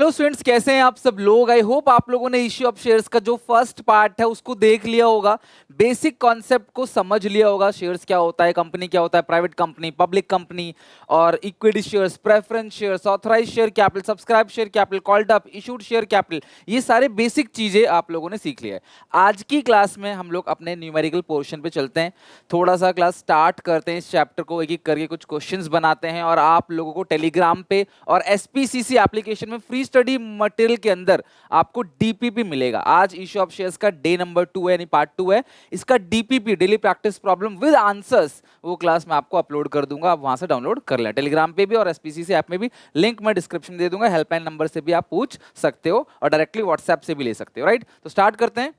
Hello students, कैसे हैं आप सब लोग। आई होप आप लोगों ने इश्यू ऑफ शेयर्स का जो फर्स्ट पार्ट है उसको देख लिया होगा, बेसिक कॉन्सेप्ट को समझ लिया होगा। शेयर्स क्या होता है, कंपनी क्या होता है, प्राइवेट कंपनी, पब्लिक कंपनी, और equity shares, preference shares, authorise share capital, subscribe share capital, called up, issued share capital, ये सारे बेसिक चीजें आप लोगों ने सीख लिया है। आज की क्लास में हम लोग अपने न्यूमेरिकल पोर्शन पे चलते हैं, थोड़ा सा क्लास स्टार्ट करते हैं, इस चैप्टर को एक एक करके कुछ क्वेश्चंस बनाते हैं और आप लोगों को टेलीग्राम पे और एसपीसीसी एप्लीकेशन में फ्री स्टडी मटेरियल के अंदर आपको डीपीपी मिलेगा। आज इश्यू ऑफ शेयर्स का डे नंबर 2 है, यानी पार्ट 2 है। इसका DPP, daily practice problem with answers, वो क्लास मैं आपको अपलोड कर दूंगा, आप वहां से डाउनलोड कर लें, टेलीग्राम पे भी और एसपीसीसी ऐप में भी। लिंक मैं डिस्क्रिप्शन दे दूंगा, हेल्पलाइन नंबर से भी आप पूछ सकते हो और डायरेक्टली व्हाट्सएप से भी ले सकते हो। राइट, तो स्टार्ट करते हैं।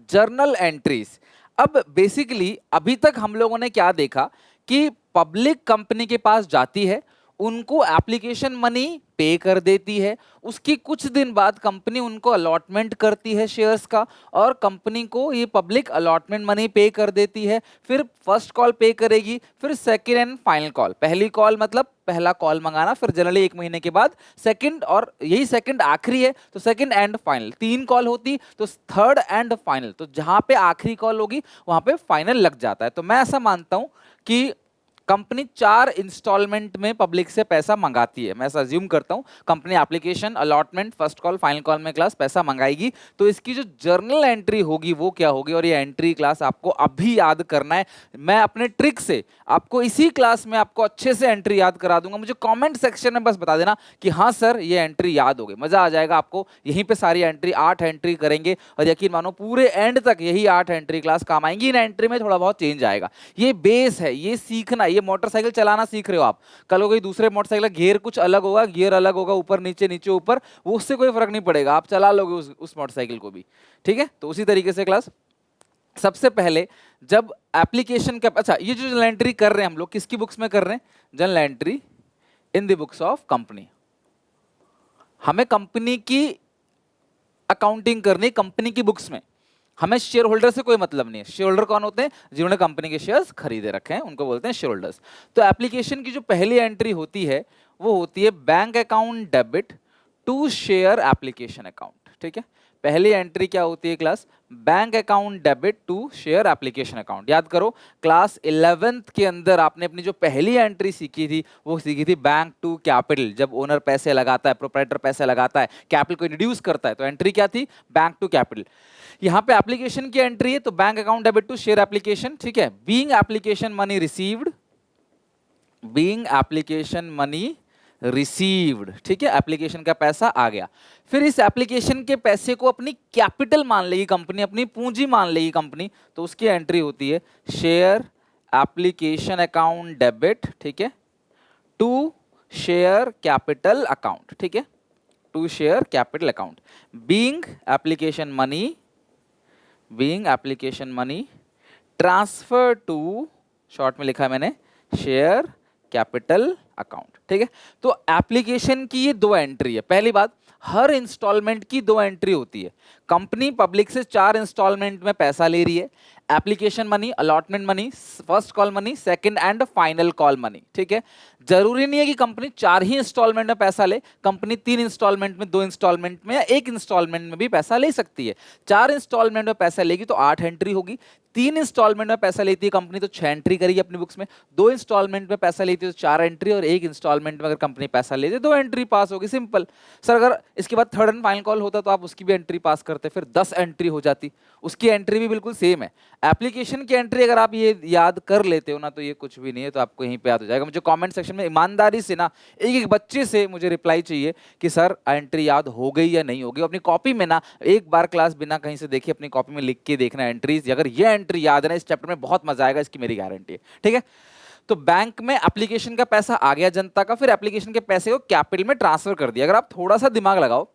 Journal entries. अब बेसिकली अभी तक हम लोगों ने क्या देखा कि पब्लिक कंपनी के पास जाती है, उनको एप्लीकेशन मनी पे कर देती है, उसकी कुछ दिन बाद कंपनी उनको अलॉटमेंट करती है शेयर्स का, और कंपनी को ये पब्लिक अलॉटमेंट मनी पे कर देती है। फिर फर्स्ट कॉल पे करेगी, फिर सेकंड एंड फाइनल कॉल। पहली कॉल मतलब पहला कॉल मंगाना, फिर जनरली 1 महीने के बाद सेकंड, और यही सेकंड आखिरी है तो सेकंड एंड फाइनल। 3 कॉल होती तो थर्ड एंड फाइनल, तो जहां पे आखिरी कॉल होगी वहां पे फाइनल लग जाता है। तो मैं ऐसा मानता हूं कि कंपनी 4 इंस्टॉलमेंट में पब्लिक से पैसा मंगाती है। मैं ऐसा अज्यूम करता हूं, company application, allotment, first call, final call में क्लास पैसा मंगाएगी। तो इसकी जो जर्नल एंट्री होगी वो क्या होगी, और ये एंट्री क्लास आपको अभी याद करना है। मैं अपने ट्रिक से आपको इसी क्लास में आपको अच्छे से एंट्री याद करा दूंगा। मुझे कमेंट सेक्शन में बस बता देना कि हाँ सर ये एंट्री याद हो गई, मजा आ जाएगा आपको। यहीं पे सारी एंट्री 8 एंट्री करेंगे और यकीन मानो पूरे एंड तक यही 8 एंट्री क्लास काम आएंगी। इन एंट्री में थोड़ा बहुत चेंज आएगा, ये बेस है, ये सीखना। ये मोटरसाइकिल चलाना सीख रहे हो आप, कल को कोई दूसरे मोटरसाइकिल का गियर कुछ अलग होगा, गियर अलग होगा, ऊपर नीचे नीचे ऊपर, वो उससे कोई फर्क नहीं पड़ेगा, आप चला लोगे उस मोटरसाइकिल को भी। ठीक है, तो उसी तरीके से क्लास सबसे पहले जब एप्लीकेशन का, अच्छा ये जो जनरल एंट्री कर रहे हैं हम लोग किसकी बुक्स में कर रहे हैं, general entry in the books of company. हमें कंपनी की अकाउंटिंग करनी, कंपनी की बुक्स में। हमें शेयर होल्डर से कोई मतलब नहीं है। शेयर होल्डर कौन होते हैं, जिन्होंने कंपनी के शेयर्स खरीदे रखे हैं, उनको बोलते हैं शेयर होल्डर्स। तो एप्लीकेशन की जो पहली एंट्री होती है वो होती है bank account debit to share application account. ठीक है, पहली एंट्री क्या होती है class, bank account debit to share application account. याद करो, क्लास 11th के अंदर आपने अपनी जो पहली एंट्री सीखी थी वो सीखी थी बैंक टू कैपिटल। जब ओनर पैसे लगाता है, प्रोप्राइटर पैसे लगाता है, कैपिटल को इंट्रोड्यूस करता है, तो एंट्री क्या थी, बैंक टू कैपिटल। यहाँ पे एप्लीकेशन की एंट्री है तो bank account debit to share application. ठीक है, being application money received, being application money received. ठीक है, एप्लीकेशन का पैसा आ गया। फिर इस एप्लीकेशन के पैसे को अपनी कैपिटल मान लेगी कंपनी, अपनी पूंजी मान लेगी कंपनी, तो उसकी एंट्री होती है शेयर एप्लीकेशन अकाउंट डेबिट। ठीक है, टू शेयर कैपिटल अकाउंट। ठीक है, to share capital account. Being application money, being application money transfer to, short में लिखा है मैंने, शेयर कैपिटल अकाउंट। ठीक है, तो एप्लीकेशन की ये 2 एंट्री है। पहली बात, हर इंस्टॉलमेंट की 2 एंट्री होती है। कंपनी पब्लिक से 4 इंस्टॉलमेंट में पैसा ले रही है, application money, allotment money, first call money, second and final call money. ठीक है, जरूरी नहीं है कि कंपनी 4 ही इंस्टॉलमेंट में पैसा ले, कंपनी 3 इंस्टॉलमेंट में, 2 इंस्टॉलमेंट में या 1 इंस्टॉलमेंट में भी पैसा ले सकती है। 4 इंस्टॉलमेंट में पैसा लेगी तो 8 एंट्री होगी। 3 इंस्टॉलमेंट में पैसा लेती है कंपनी तो 6 एंट्री करेगी अपनी बुक्स में। 2 इंस्टॉलमेंट में पैसा लेती है तो 4 एंट्री, और 1 इंस्टॉलमेंट में अगर कंपनी पैसा लेती है 2 एंट्री पास होगी, सिंपल। सर अगर इसके बाद थर्ड एंड फाइनल कॉल होता तो आप उसकी भी एंट्री पास करते, फिर 10 एंट्री हो जाती। उसकी एंट्री भी बिल्कुल सेम है। एप्लीकेशन की एंट्री अगर आप ये याद कर लेते हो ना तो ये कुछ भी नहीं है, तो आपको यहीं पे याद हो जाएगा। मुझे कमेंट सेक्शन में ईमानदारी से ना एक एक बच्चे से मुझे रिप्लाई चाहिए कि सर एंट्री याद हो गई या नहीं होगी। अपनी कॉपी में ना एक बार क्लास बिना कहीं से देखे अपनी कॉपी में लिख के देखना एंट्रीज। अगर ये एंट्री याद है ना, इस चैप्टर में बहुत मजा आएगा, इसकी मेरी गारंटी है। ठीक है, तो बैंक में एप्लीकेशन का पैसा आ गया जनता का, फिर एप्लीकेशन के पैसे को कैपिटल में ट्रांसफर कर दिया। अगर आप थोड़ा सा दिमाग लगाओ,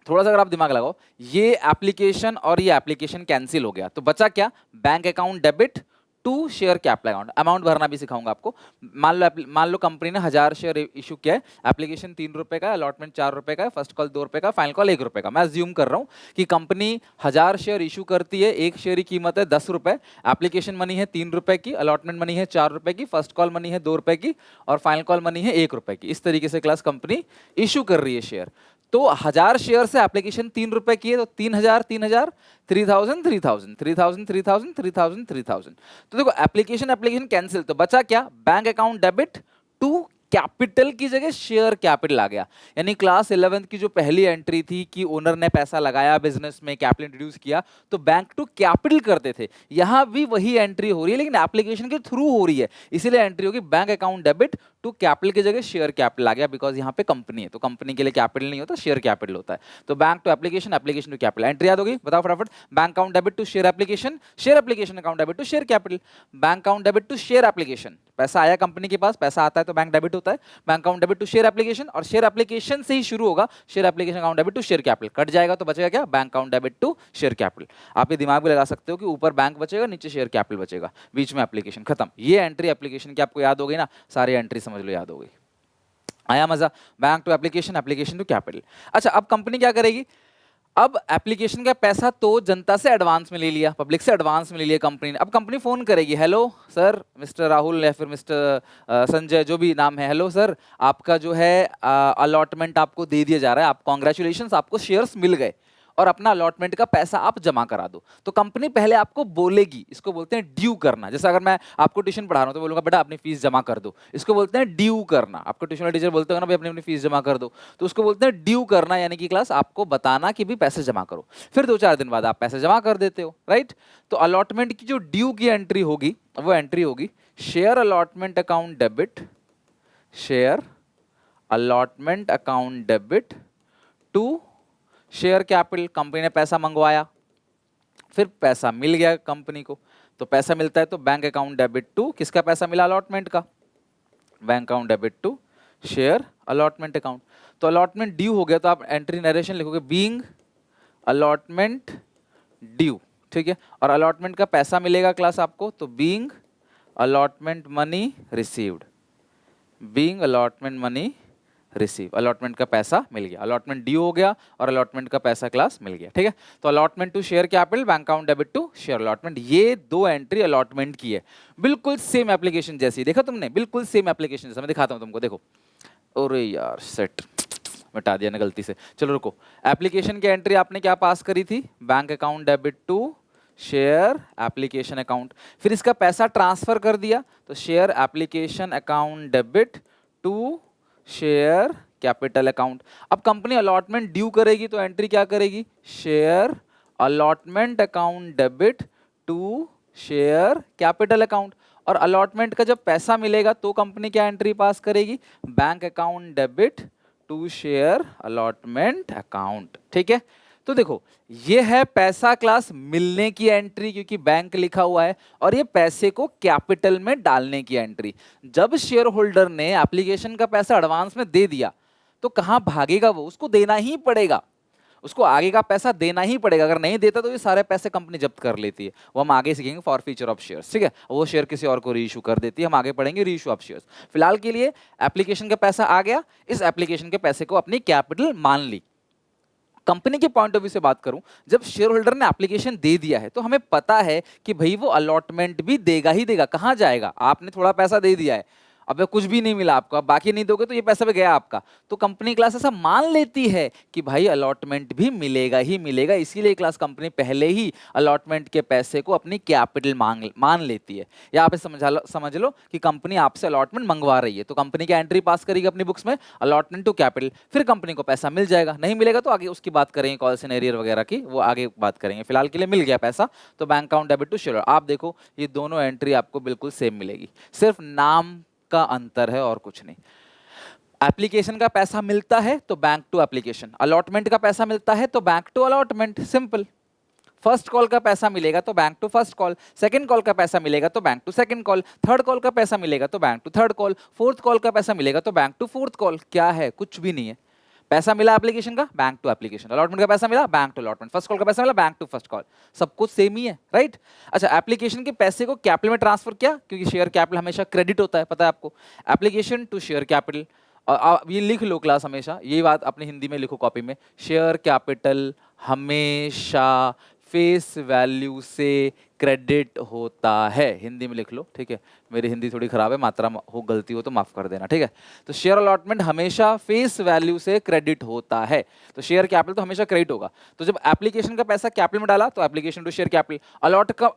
थोड़ा सा अगर आप दिमाग लगाओ, ये एप्लीकेशन और ये एप्लीकेशन कैंसिल हो गया तो बचा क्या, bank account debit to share capital account. Amount भरना भी सिखाऊंगा आपको। मान लो कंपनी ने 1000 शेयर इशू किया है, एप्लीकेशन 3 रुपए का, अलॉटमेंट 4 रुपए का, फर्स्ट कॉल 2 रुपए का, फाइनल कॉल 1 रुपए का। मैं अज्यूम कर रहा हूँ कि कंपनी 1000 शेयर इशू करती है, एक शेयर की कीमत है 10 रुपए, एप्लीकेशन मनी है 3 रुपए की, अलॉटमेंट मनी है 4 रुपए की, फर्स्ट कॉल मनी है 2 रुपए की और फाइनल कॉल मनी है 1 रुपए की। इस तरीके से क्लास कंपनी इशू कर रही है शेयर। तो 1000 शेयर से एप्लीकेशन 3 रुपए की है, तो 3000 3000 3000 3000 3000 3000 3000 3000। तो देखो एप्लीकेशन एप्लीकेशन कैंसिल, तो बचा क्या? Bank account debit to capital की जगह शेयर कैपिटल आ गया। यानी क्लास 11th की जो पहली एंट्री थी कि ओनर ने पैसा लगाया बिजनेस में, कैपिटल इंट्रोड्यूस किया, तो बैंक टू कैपिटल करते थे। यहां भी वही एंट्री हो रही है लेकिन एप्लीकेशन के थ्रू हो रही है, इसीलिए एंट्री होगी bank account debit to capital की जगह शेयर कैपिटल आ गया, बिकॉज यहाँ पे कंपनी है तो कंपनी के लिए कैपिटल नहीं होता, शेयर कैपिटल होता है। तो bank to application, application to capital. Entry याद होगी? बताओ फटाफट। Bank account debit to share application, share application account debit to share capital. Bank account debit to share application, पैसा आया कंपनी के पास, पैसा आता है तो बैंक डेबिट होता है। Bank account debit to share application, और शेयर एप्लीकेशन से ही शुरू होगा, share application account debit to share capital. Cut जाएगा तो बचेगा क्या? Bank account debit to share capital. आप ये दिमाग में लगा सकते हो कि ऊपर बैंक बचेगा, नीचे शेयर कैपिटल बचेगा, बीच में एप्लीकेशन, खत्म। ये एंट्री एप्लीकेशन की आपको याद हो गई ना, सारी एंट्री समझ लो याद हो गई। आया मजा? Bank to application, application to capital. अच्छा, अब कंपनी क्या करेगी? अब एप्लीकेशन का पैसा तो जनता से एडवांस में ले लिया, पब्लिक से एडवांस में ले लिया कंपनी ने। अब कंपनी फोन करेगी, हेलो सर, मिस्टर राहुल या फिर मिस्टर संजय, जो भी नाम है, हेलो सर, आपका जो है अलॉटमेंट आपको दे दिया जा रहा है, आप कॉन्ग्रेचुलेशन, आपको शेयर्स मिल गए और अपना अलॉटमेंट का पैसा आप जमा करा दो। तो कंपनी पहले आपको बोलेगी, इसको बोलते हैं ड्यू करना। जैसे अगर मैं आपको ट्यूशन पढ़ा रहा हूं तो बोलूंगा बेटा अपनी फीस जमा कर दो, इसको बोलते हैं ड्यू करना। आपको ट्यूशन वाला टीचर बोलते हो ना भाई अपनी अपनी फीस जमा कर दो, तो उसको बोलते हैं ड्यू करना, यानी कि क्लास आपको बताना कि भी पैसे जमा करो। फिर 2-4 दिन बाद आप पैसे जमा कर देते हो, राइट। तो अलॉटमेंट की जो ड्यू की एंट्री होगी वो एंट्री होगी share allotment account debit, share allotment account debit to share capital. Company ने पैसा मंगवाया, फिर पैसा मिल गया कंपनी को, तो पैसा मिलता है तो बैंक अकाउंट डेबिट टू किसका पैसा मिला? अलॉटमेंट का। Bank account debit to share allotment account. तो अलॉटमेंट ड्यू हो गया तो आप एंट्री नरेशन लिखोगे बीइंग अलॉटमेंट ड्यू, ठीक है। और अलॉटमेंट का पैसा मिलेगा क्लास आपको, तो being allotment money received, being allotment money receive. Allotment का पैसा मिल गया, अलॉटमेंट ड्यू हो गया और अलॉटमेंट का पैसा क्लास मिल गया, ठीक है। तो allotment to share capital, bank account debit to share allotment, ये दो एंट्री अलॉटमेंट की है। बिल्कुल सेम एप्लीकेशन जैसी, देखा तुमने? बिल्कुल सेम एप्लीकेशन जैसा। मैं दिखाता हूं तुमको, देखो। अरे यार सेट मिटा दिया ना गलती से, चलो रुको। एप्लीकेशन की एंट्री आपने क्या पास करी थी? Bank account debit to share application account. फिर इसका पैसा ट्रांसफर कर दिया, तो share application account debit to share capital account. अब कंपनी अलॉटमेंट ड्यू करेगी तो एंट्री क्या करेगी? Share allotment account debit to share capital account. और अलॉटमेंट का जब पैसा मिलेगा तो कंपनी क्या एंट्री पास करेगी? Bank account debit to share allotment account, ठीक है। तो देखो ये है पैसा क्लास मिलने की एंट्री, क्योंकि बैंक लिखा हुआ है, और ये पैसे को कैपिटल में डालने की एंट्री। जब शेयर होल्डर ने एप्लीकेशन का पैसा एडवांस में दे दिया तो कहां भागेगा वो? उसको देना ही पड़ेगा, उसको आगे का पैसा देना ही पड़ेगा। अगर नहीं देता तो ये सारे पैसे कंपनी जब्त कर लेती है। वो हम आगे सीखेंगे फॉर फ्यूचर ऑफ शेयर्स, ठीक है। वो शेयर किसी और को रीइशू कर देती है, हम आगे पढ़ेंगे रीइशू ऑफ शेयर्स। फिलहाल के लिए एप्लीकेशन का पैसा आ गया, इस एप्लीकेशन के पैसे को अपनी कैपिटल मान ली। कंपनी के पॉइंट ऑफ व्यू से बात करूं, जब शेयर होल्डर ने एप्लीकेशन दे दिया है तो हमें पता है कि भाई वो अलॉटमेंट भी देगा ही देगा। कहां जाएगा? आपने थोड़ा पैसा दे दिया है, अब कुछ भी नहीं मिला आपको, अब बाकी नहीं दोगे तो ये पैसा भी गया आपका। तो कंपनी क्लास ऐसा मान लेती है कि भाई अलॉटमेंट भी मिलेगा ही मिलेगा, इसीलिए क्लास कंपनी पहले ही अलॉटमेंट के पैसे को अपनी कैपिटल मान लेती है। यहाँ पे समझ लो कि कंपनी आपसे अलॉटमेंट मंगवा रही है, तो कंपनी की एंट्री पास करेगी अपनी बुक्स में अलॉटमेंट टू कैपिटल। फिर कंपनी को पैसा मिल जाएगा, नहीं मिलेगा तो आगे उसकी बात करेंगे, कॉल सिनेरियर वगैरह की, वो आगे बात करेंगे। फिलहाल के लिए मिल गया पैसा तो bank account debit to share. आप देखो ये दोनों एंट्री आपको बिल्कुल सेम मिलेगी, सिर्फ नाम का अंतर है और कुछ नहीं। एप्लीकेशन का पैसा मिलता है तो बैंक टू एप्लीकेशन, अलॉटमेंट का पैसा मिलता है तो bank to allotment, simple. First call का पैसा मिलेगा तो bank to first call, second call का पैसा मिलेगा तो bank to second call, third call का पैसा मिलेगा तो bank to third call, fourth call का पैसा मिलेगा तो बैंक टू फोर्थ कॉल। क्या है? कुछ भी नहीं है। पैसा मिला एप्लीकेशन का, बैंक टू एप्लीकेशन, अलॉटमेंट का पैसा मिला, bank to allotment, first call का पैसा मिला, बैंक टू फर्स्ट कॉल, सब कुछ सेम ही है, राइट। अच्छा, एप्लीकेशन के पैसे को कैपिटल में ट्रांसफर किया, क्योंकि शेयर कैपिटल हमेशा क्रेडिट होता है, पता है आपको, एप्लीकेशन टू शेयर कैपिटल। और ये लिख लो क्लास, हमेशा ये बात अपनी हिंदी में लिखो कॉपी में, शेयर कैपिटल हमेशा फेस वैल्यू से क्रेडिट होता है, हिंदी में लिख लो, ठीक है। मेरी हिंदी थोड़ी खराब है, मात्रा हो गलती हो तो माफ कर देना, ठीक है। तो शेयर अलॉटमेंट हमेशा फेस वैल्यू से क्रेडिट होता है, तो शेयर कैपिटल तो हमेशा क्रेडिट होगा। तो जब एप्लीकेशन का पैसा कैपिटल में डाला तो application to share capital,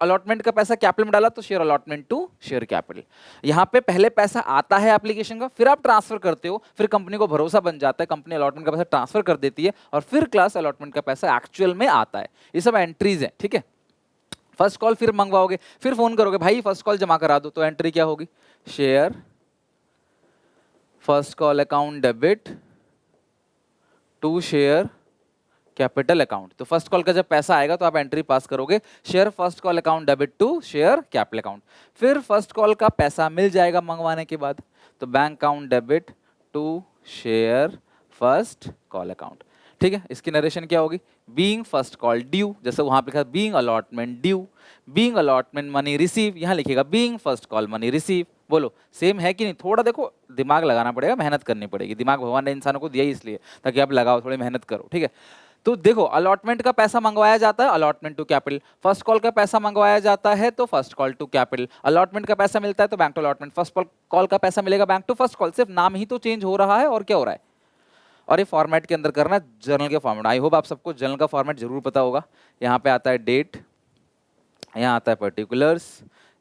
allotment का पैसा कैपिटल में डाला तो share allotment to share capital. यहाँ पे पहले पैसा आता है एप्लीकेशन का, फिर आप ट्रांसफर करते हो, फिर कंपनी को भरोसा बन जाता है, कंपनी अलॉटमेंट का पैसा ट्रांसफर कर देती है, और फिर क्लास अलॉटमेंट का पैसा एक्चुअल में आता है। ये सब एंट्रीज है, ठीक है। फर्स्ट कॉल फिर मंगवाओगे, फिर फोन करोगे, भाई फर्स्ट कॉल जमा करा दो, तो एंट्री क्या होगी, share first call account debit to share capital account. तो फर्स्ट कॉल का जब पैसा आएगा तो आप एंट्री पास करोगे, share first call account debit to share capital account. फिर फर्स्ट कॉल का पैसा मिल जाएगा मंगवाने के बाद, तो bank account debit to share first call account, ठीक है। इसकी नरेशन क्या होगी, बीइंग फर्स्ट कॉल ड्यू, जैसे वहां पे लिखा being allotment due, being allotment money receive, यहां लिखेगा being first call money receive. बोलो सेम है कि नहीं, थोड़ा देखो दिमाग लगाना पड़ेगा, मेहनत करनी पड़ेगी, दिमाग भगवान ने इंसानों को दिया ही इसलिए ताकि आप लगाओ, थोड़ी मेहनत करो, ठीक है। तो देखो अलॉटमेंट का पैसा मंगवाया जाता है, allotment to capital, first call का पैसा मंगवाया जाता है तो first call to capital, allotment का पैसा मिलता है तो bank to allotment, first call का पैसा मिलेगा बैंक टू फर्स्ट कॉल, सिर्फ नाम ही तो चेंज हो रहा है और क्या हो रहा है। और ये फॉर्मेट के अंदर करना, जर्नल के फॉर्मेट, आई होप आप सबको जर्नल का फॉर्मेट जरूर पता होगा। यहाँ पे आता है डेट, यहाँ आता है पर्टिकुलर्स,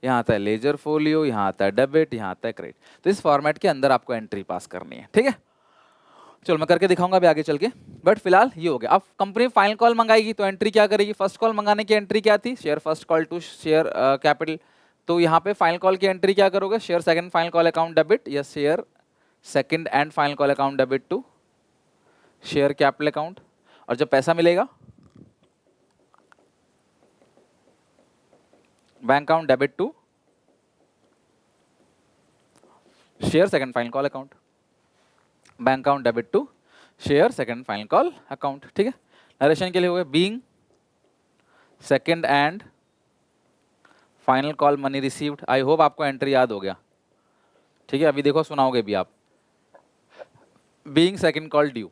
यहाँ आता है लेजर फोलियो, यहाँ आता है डेबिट, यहाँ आता है क्रेडिट। तो इस फॉर्मेट के अंदर आपको एंट्री पास करनी है, ठीक है। चलो मैं करके दिखाऊंगा अभी आगे चल के, बट फिलहाल ये हो गया। अब कंपनी फाइनल कॉल मंगाएगी तो एंट्री क्या करेगी, फर्स्ट कॉल मंगाने की एंट्री क्या थी, share first call to share capital, तो यहाँ पे फाइनल कॉल की एंट्री क्या करोगे, share second final call account debit, या share second and final call account debit to share capital account. और जब पैसा मिलेगा bank account debit to share second final call account, bank account debit to share second final call account, ठीक है। Narration के लिए हो गया being second and final call money received, I hope आपको एंट्री याद हो गया, ठीक है। अभी देखो सुनाओगे भी आप, बीइंग सेकंड कॉल ड्यू,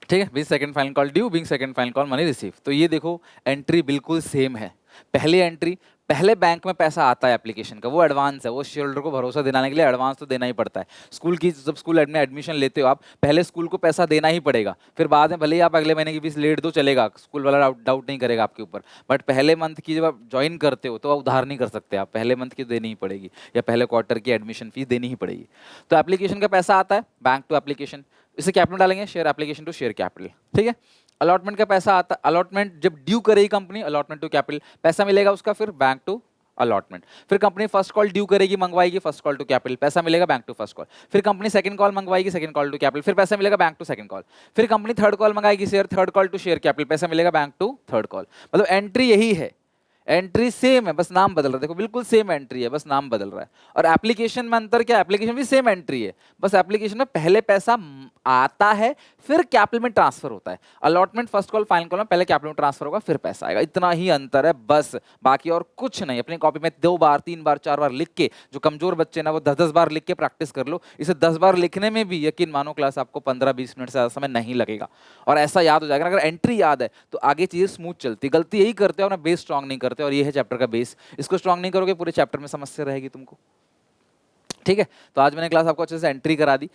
ठीक है, being second final call due, being second final call money receive. तो ये देखो एंट्री बिल्कुल सेम है। पहली एंट्री, पहले बैंक में पैसा आता है एप्लीकेशन का, वो एडवांस है, वो शेयर होल्डर को भरोसा दिलाने के लिए एडवांस तो देना ही पड़ता है। स्कूल की जब स्कूल में एडमिशन लेते हो आप, पहले स्कूल को पैसा देना ही पड़ेगा, फिर बाद में भले ही आप अगले महीने की फीस लेट दो चलेगा, स्कूल वाला डाउट नहीं करेगा आपके ऊपर। बट पहले मंथ की जब आप ज्वाइन करते हो तो आप उधार नहीं कर सकते, आप पहले मंथ की देनी ही पड़ेगी, या पहले क्वार्टर की एडमिशन फीस देनी ही पड़ेगी। तो एप्लीकेशन का पैसा आता है बैंक टू एप्लीकेशन, इसे कैपिटल डालेंगे, share application to share capital, ठीक है। अलॉटमेंट का पैसा आता, अलॉटमेंट जब ड्यू करेगी कंपनी, अलॉटमेंट टू कैपिटल, पैसा मिलेगा उसका, फिर बैंक टू अलॉटमेंट। फिर कंपनी फर्स्ट कॉल ड्यू करेगी, मंगवाएगी, फर्स्ट कॉल टू कैपिटल, पैसा मिलेगा बैंक टू फर्स्ट कॉल। फिर कंपनी सेकंड कॉल मंगवाएगी, सेकंड कॉल टू कैपिटल, फिर पैसा मिलेगा बैंक टू सेकंड कॉल। फिर कंपनी थर्ड कॉल मंगाएगी, share third call to share capital, पैसा मिलेगा बैंक टू थर्ड कॉल। मतलब एंट्री यही है, एंट्री सेम है, बस नाम बदल रहा है। देखो बिल्कुल सेम एंट्री है, बस नाम बदल रहा है। और एप्लीकेशन में अंतर क्या है, एप्लीकेशन भी सेम एंट्री है, बस एप्लीकेशन में पहले पैसा आता है फिर कैपिटल में ट्रांसफर होता है। Allotment first call final call में पहले कैपिटल में ट्रांसफर होगा फिर पैसा आएगा, इतना ही अंतर है बस, बाकी और कुछ नहीं। अपनी कॉपी में 2 बार 3 बार 4 बार लिख के, जो कमजोर बच्चे ना वो 10-10 बार लिख के प्रैक्टिस कर लो। इसे 10 बार लिखने में भी यकीन मानो क्लास आपको 15-20 मिनट से ज़्यादा समय नहीं लगेगा और ऐसा याद हो जाएगा। अगर एंट्री याद है तो आगे चीज़ें स्मूथ चलती। गलती यही करते हो, अपना बेस स्ट्रांग नहीं करते, और ये है चैप्टर का बेस। इसको स्ट्रांग नहीं करोगे पूरे चैप्टर में समस्या रहेगी तुमको, ठीक है। तो आज मैंने क्लास आपको अच्छे से एंट्री करा दी।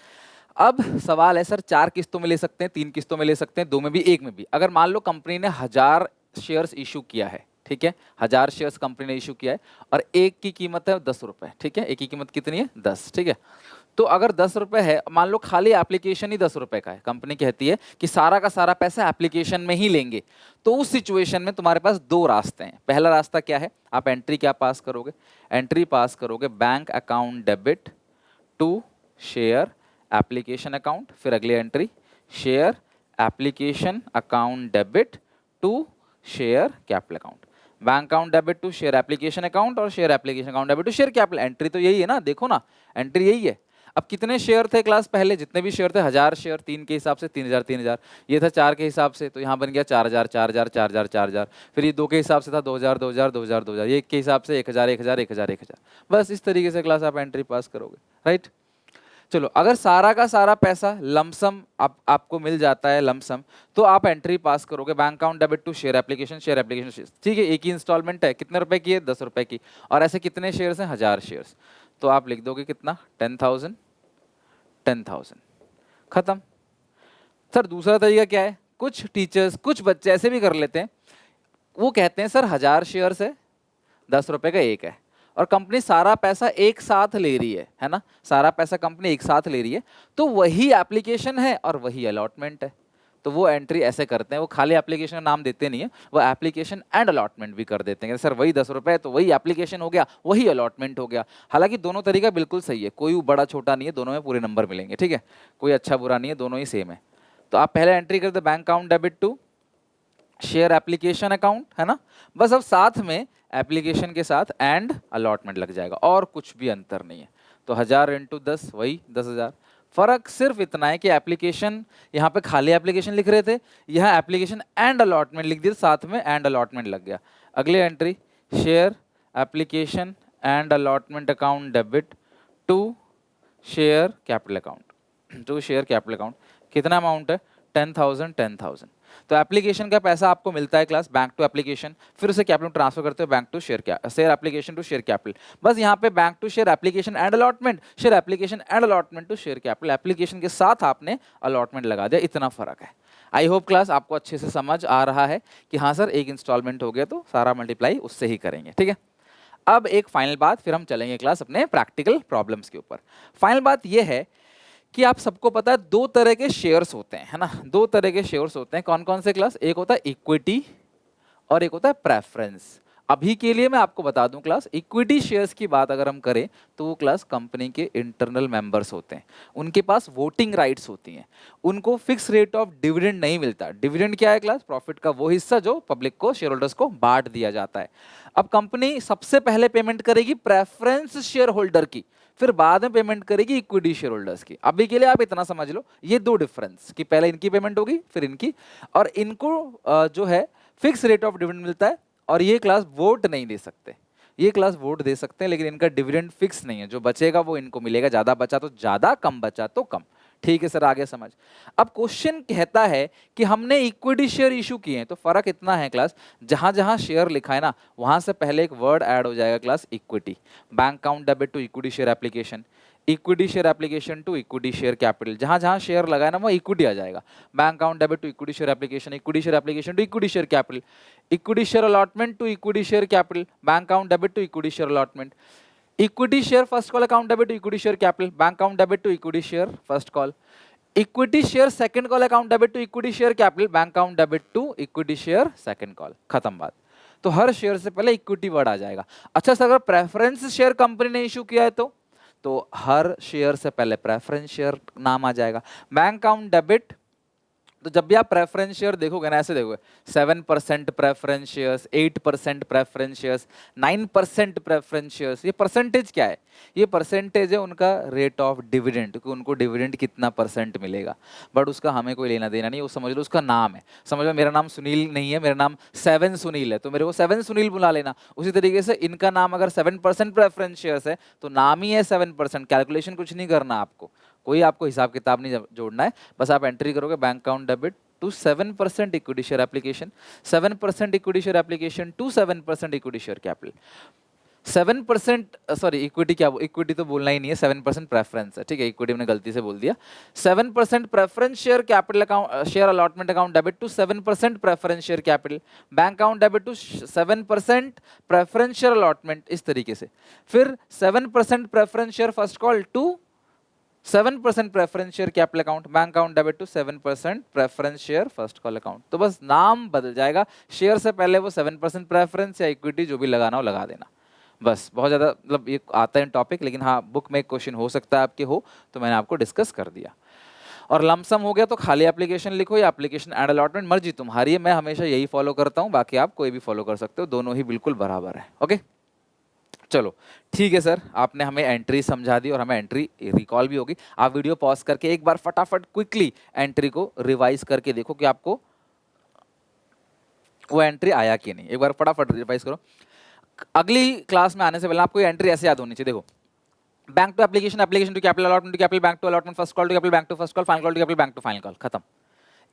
अब सवाल है सर 4 किस्तों में ले सकते हैं, 3 किस्तों में ले सकते हैं, 2 में भी, 1 में भी। अगर मान लो कंपनी ने 1000 शेयर्स इशू किया है, ठीक है, 1000 शेयर्स कंपनी ने इशू किया है और एक की कीमत है 10 रुपए, ठीक है, एक की कीमत कितनी है 10, ठीक है। तो अगर 10 रुपए है, मान लो खाली एप्लीकेशन ही 10 रुपए का है, कंपनी कहती है कि सारा का सारा पैसा एप्लीकेशन में ही लेंगे, तो उस सिचुएशन में तुम्हारे पास 2 रास्ते हैं। पहला रास्ता क्या है, आप एंट्री क्या पास करोगे, एंट्री पास करोगे bank account debit to share application account, फिर अगली entry share application account debit to share capital account, bank account debit to share application account और share application account debit to share capital. Entry तो यही है ना, देखो ना, entry यही है। अब कितने शेयर थे क्लास पहले, जितने भी शेयर थे 1000 शेयर, 3 के हिसाब से 3000 3000, ये था 4 के हिसाब से तो यहाँ बन गया 4000 4000 4000 4000, फिर ये 2 के हिसाब से था 2000 2000 2000 2000, ये 1 के हिसाब से 1000 1000 1000 1000। बस इस तरीके से क्लास आप एंट्री पास करोगे, राइट। चलो अगर सारा का सारा पैसा लमसम आपको मिल जाता है लमसम, तो आप एंट्री पास करोगे bank account debit to share application, ठीक है। एक ही इंस्टॉलमेंट है, कितने रुपए की है, 10 रुपए की, और ऐसे कितने शेयर्स हैं, 1000 शेयर्स, तो आप लिख दोगे कितना, 10,000 10,000, खत्म। सर दूसरा तरीका क्या है, कुछ टीचर्स कुछ बच्चे ऐसे भी कर लेते हैं, वो कहते हैं सर 1000 शेयर्स है, 10 रुपए का एक है, और कंपनी सारा पैसा एक साथ ले रही है ना, सारा पैसा कंपनी एक साथ ले रही है, तो वही एप्लीकेशन है और वही अलॉटमेंट है, तो वो एंट्री ऐसे करते हैं, वो खाली एप्लीकेशन का नाम देते नहीं है, वो एप्लीकेशन एंड अलॉटमेंट भी कर देते हैं, सर वही 10 रुपए है तो वही एप्लीकेशन हो गया, वही अलॉटमेंट हो गया। हालांकि दोनों तरीका बिल्कुल सही है, कोई बड़ा छोटा नहीं है, दोनों में पूरे नंबर मिलेंगे, ठीक है, कोई अच्छा बुरा नहीं है, दोनों ही सेम है। तो आप पहले एंट्री कर दो bank account debit to share application account, है ना, बस अब साथ में एप्लीकेशन के साथ एंड अलॉटमेंट लग जाएगा, और कुछ भी अंतर नहीं है। तो 1000 इंटू 10 वही 10,000, फर्क सिर्फ इतना है कि एप्लीकेशन यहाँ पे खाली एप्लीकेशन लिख रहे थे, यहाँ एप्लीकेशन एंड अलॉटमेंट लिख दिया, साथ में एंड अलॉटमेंट लग गया। अगले entry share application and allotment account debit to share capital account, to share capital account, कितना अमाउंट है, 10,000 10,000। तो एप्लीकेशन का पैसा आपको मिलता है क्लास बैंक टू एप्लीकेशन, फिर उसे कैपिटल में ट्रांसफर करते हो bank to share application to share capital. बस यहाँ पे bank to share application and allotment, share application and allotment to share capital, application के साथ आपने अलॉटमेंट लगा दिया, इतना फर्क है। आई होप क्लास आपको अच्छे से समझ आ रहा है कि हाँ सर एक इंस्टॉलमेंट हो गया तो सारा मल्टीप्लाई उससे ही करेंगे, ठीक है। अब एक फाइनल बात, फिर हम चलेंगे क्लास अपने प्रैक्टिकल प्रॉब्लम्स के ऊपर। फाइनल बात यह है कि आप सबको पता है दो तरह के शेयर्स होते हैं, है ना, दो तरह के शेयर्स होते हैं, कौन कौन से क्लास, एक होता है इक्विटी और एक होता है प्रेफरेंस। अभी के लिए मैं आपको बता दूं क्लास, इक्विटी शेयर्स की बात अगर हम करें तो वो क्लास कंपनी के इंटरनल मेंबर्स होते हैं, उनके पास वोटिंग राइट्स होती हैं, उनको फिक्स रेट ऑफ डिविडेंड नहीं मिलता। डिविडेंड क्या है क्लास, प्रॉफिट का वो हिस्सा जो पब्लिक को, शेयर होल्डर्स को बांट दिया जाता है। अब कंपनी सबसे पहले पेमेंट करेगी प्रेफरेंस शेयर होल्डर की, फिर बाद में पेमेंट करेगी इक्विटी शेयर होल्डर्स की। अभी के लिए आप इतना समझ लो, ये दो डिफरेंस कि पहले इनकी पेमेंट होगी फिर इनकी, और इनको जो है फिक्स रेट ऑफ डिविडेंड मिलता है, और ये क्लास वोट नहीं दे सकते, ये क्लास वोट दे सकते हैं लेकिन इनका डिविडेंड फिक्स नहीं है, जो बचेगा वो इनको मिलेगा, ज्यादा बचा तो ज्यादा, कम बचा तो कम, ठीक है सर, आगे समझ। अब क्वेश्चन कहता है कि हमने इक्विटी शेयर इशू किए हैं, तो फर्क इतना है क्लास, जहां जहां शेयर लिखा है ना वहां से पहले एक वर्ड ऐड हो जाएगा class equity, bank account debit to equity share application, equity share application to equity share capital, जहां जहां शेयर लगा है ना वहाँ इक्विटी आ जाएगा। Bank account debit to equity share application, equity share application to equity share capital, equity share allotment to equity share capital, bank account debit to equity share allotment, equity share first call account debit to equity share capital, bank account debit to equity share first call, equity share second call account debit to equity share capital, bank account debit to equity share second call, खत्म बात। तो हर share से पहले equity word आ जाएगा। अच्छा sir अगर preference share company ने issue किया है तो हर शेयर से पहले प्रेफरेंस शेयर नाम आ जाएगा। बैंक अकाउंट डेबिट, तो जब भी आप प्रेफरेंस शेयर देखोगे ना ऐसे देखोगे 7% preference shares, 8% preference shares, 9% preference shares. ये परसेंटेज क्या है, ये परसेंटेज है उनका रेट ऑफ डिविडेंड, कि उनको डिविडेंड कितना परसेंट मिलेगा, बट उसका हमें कोई लेना देना नहीं, वो समझ लो उसका नाम है। समझ लो मेरा नाम सुनील नहीं है, मेरा नाम 7 सुनील है, तो मेरे को 7 सुनील बुला लेना। उसी तरीके से इनका नाम अगर 7% प्रेफरेंस शेयर्स है तो नाम ही है 7%, कैलकुलेशन कुछ नहीं करना आपको, कोई आपको हिसाब किताब नहीं जोड़ना है, बस आप एंट्री करोगे bank account debit to 7% equity share application, 7% equity share application to 7% equity share capital, 7% sorry equity क्या, इक्विटी तो बोलना ही नहीं है, 7% प्रेफरेंस है, ठीक है, इक्विटी मैंने गलती से बोल दिया। 7% preference share capital account, share allotment account debit to 7% preference share capital, bank account debit to 7% preference share allotment, इस तरीके से। फिर 7% preference share first call to 7% preference share capital account, bank account debit to 7% preference share first call account. तो बस नाम बदल जाएगा, share से पहले वो 7% प्रेफरेंस या इक्विटी जो भी लगाना हो लगा देना, बस। बहुत ज़्यादा मतलब ये आता है टॉपिक, लेकिन हाँ बुक में एक क्वेश्चन हो सकता है आपके हो, तो मैंने आपको डिस्कस कर दिया। और लमसम हो गया तो खाली एप्लीकेशन लिखो या एप्लीकेशन एंड अलॉटमेंट, मर्जी तुम्हारी है, मैं हमेशा यही फॉलो करता हूँ, बाकी आप कोई भी फॉलो कर सकते हो, दोनों ही बिल्कुल बराबर है। ओके चलो ठीक है सर, आपने हमें एंट्री समझा दी और हमें एंट्री रिकॉल भी होगी। आप वीडियो पॉज करके एक बार फटाफट क्विकली एंट्री को रिवाइज करके देखो कि आपको वो एंट्री आया कि नहीं। एक बार फटाफट रिवाइज करो। अगली क्लास में आने से पहले आपको ये एंट्री ऐसे याद होनी चाहिए। देखो, bank to application, application to capital, allotment to capital, bank to allotment, first call to capital, bank to first call, final call to capital, bank to final call, खत्म।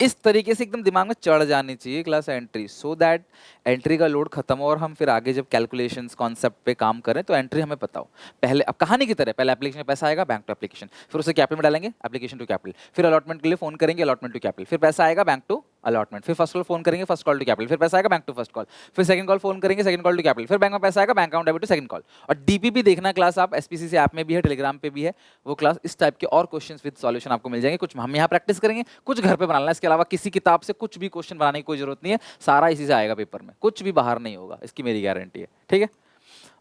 इस तरीके से एकदम दिमाग में चढ़ जानी चाहिए class entry, so that entry का लोड खत्म हो और हम फिर आगे जब कैलकुलेशंस कॉन्सेप्ट पे काम करें तो एंट्री हमें पता हो। पहले अब कहानी की तरह, पहले एप्लीकेशन में पैसा आएगा, बैंक टू एप्लीकेशन, फिर उसे कैपिटल में डालेंगे, एप्लीकेशन टू कैपिटल, फिर अलॉटमेंट के लिए फोन करेंगे, अलॉटमेंट टू कैपिटल, फिर पैसा आएगा, बैंक टू अलॉटमेंट, फिर फर्स्ट कॉल फोन करेंगे, फर्स्ट कॉल टू कैपिटल, फिर पैसा आएगा, बैंक टू फर्स्ट कॉल, फिर सेकंड कॉल फोन करेंगे, सेकंड कॉल टू कैपिटल, फिर बैंक में पैसा आएगा, bank account debit to second call. और डीपीपी देखना क्लास आप एसपीसीसी ऐप में भी है, टेलीग्राम पे भी है वो क्लास। इस टाइप के और क्वेश्चंस विद सॉल्यूशन आपको मिल जाएंगे। कुछ हम यहाँ प्रैक्टिस करेंगे, कुछ घर पे बनाना है। इसके अलावा किसी किताब से कुछ भी क्वेश्चन बनाने की कोई जरूरत नहीं है, सारा इसी से आएगा पेपर में, कुछ भी बाहर नहीं होगा, इसकी मेरी गारंटी है, ठीक है।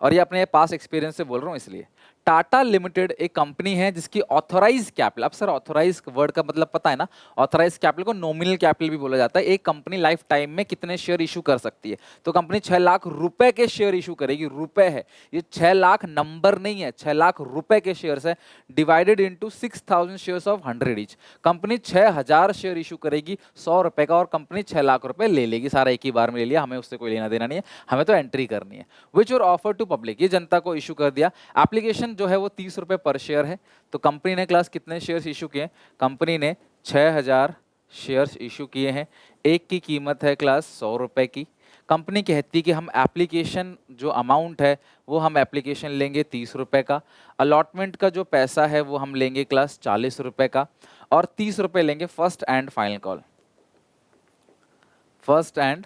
और ये अपने पास एक्सपीरियंस से बोल रहा हूँ इसलिए। टाटा लिमिटेड एक कंपनी है जिसकी ऑथोराइज कैपिटल, अब सर ऑथोराइज वर्ड का मतलब पता है ना, ऑथोराइज कैपिटल को नॉमिनल कैपिटल भी बोला जाता है। एक कंपनी लाइफ टाइम में कितने शेयर इशू कर सकती है, तो कंपनी 6 लाख रुपए के शेयर इशू करेगी। रुपए है ये, 6 लाख नंबर नहीं है, 6 लाख रुपए के शेयर्स है, divided into 6000 shares of 100 each. Company 6000 share issue करेगी 100 रुपए का, और कंपनी 6 लाख रुपए ले लेगी, सारा एक ही बार में ले लिया, हमें उससे कोई लेना देना नहीं है, हमें तो एंट्री करनी है। विच वर ऑफर टू पब्लिक, ये जनता को इशू कर दिया। एप्लीकेशन जो है वो 30 रुपए पर शेयर है। तो कंपनी ने क्लास कितने शेयर्स इशू किए, कंपनी ने 6000 शेयर्स इशू किए हैं। एक की कीमत है क्लास 100 रुपए की। कंपनी कहती है कि हम एप्लीकेशन जो अमाउंट है वो हम एप्लीकेशन लेंगे 30 रुपए का, अलॉटमेंट का जो पैसा है वो हम लेंगे क्लास 40 रुपए का, और 30 रुपए लेंगे first and final call, first and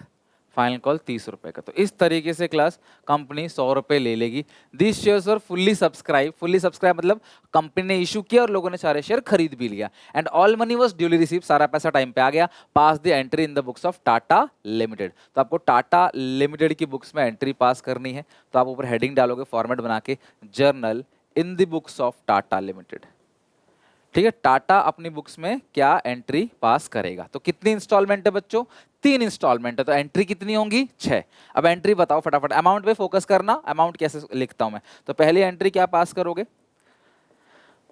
final call 30 रुपए का। तो इस तरीके से क्लास कंपनी 100 रुपए ले लेगी। This shares are fully subscribe, fully subscribe मतलब कंपनी ने इशू किया और लोगों ने सारे शेयर खरीद भी लिया। And all money was duly receive, सारा पैसा टाइम पे आ गया। Pass the entry in the books of Tata limited. तो आपको टाटा लिमिटेड की बुक्स में एंट्री पास करनी है, तो आप ऊपर हेडिंग डालोगे फॉर्मेट बना के, journal in the books of Tata limited. ठीक है, टाटा अपनी बुक्स में क्या एंट्री पास करेगा। तो कितनी इंस्टॉलमेंट है बच्चों, 3 इंस्टॉलमेंट है, तो एंट्री कितनी होंगी 6। अब एंट्री बताओ फटाफट, अमाउंट पे फोकस करना, अमाउंट कैसे लिखता हूं मैं। तो पहली एंट्री क्या पास करोगे,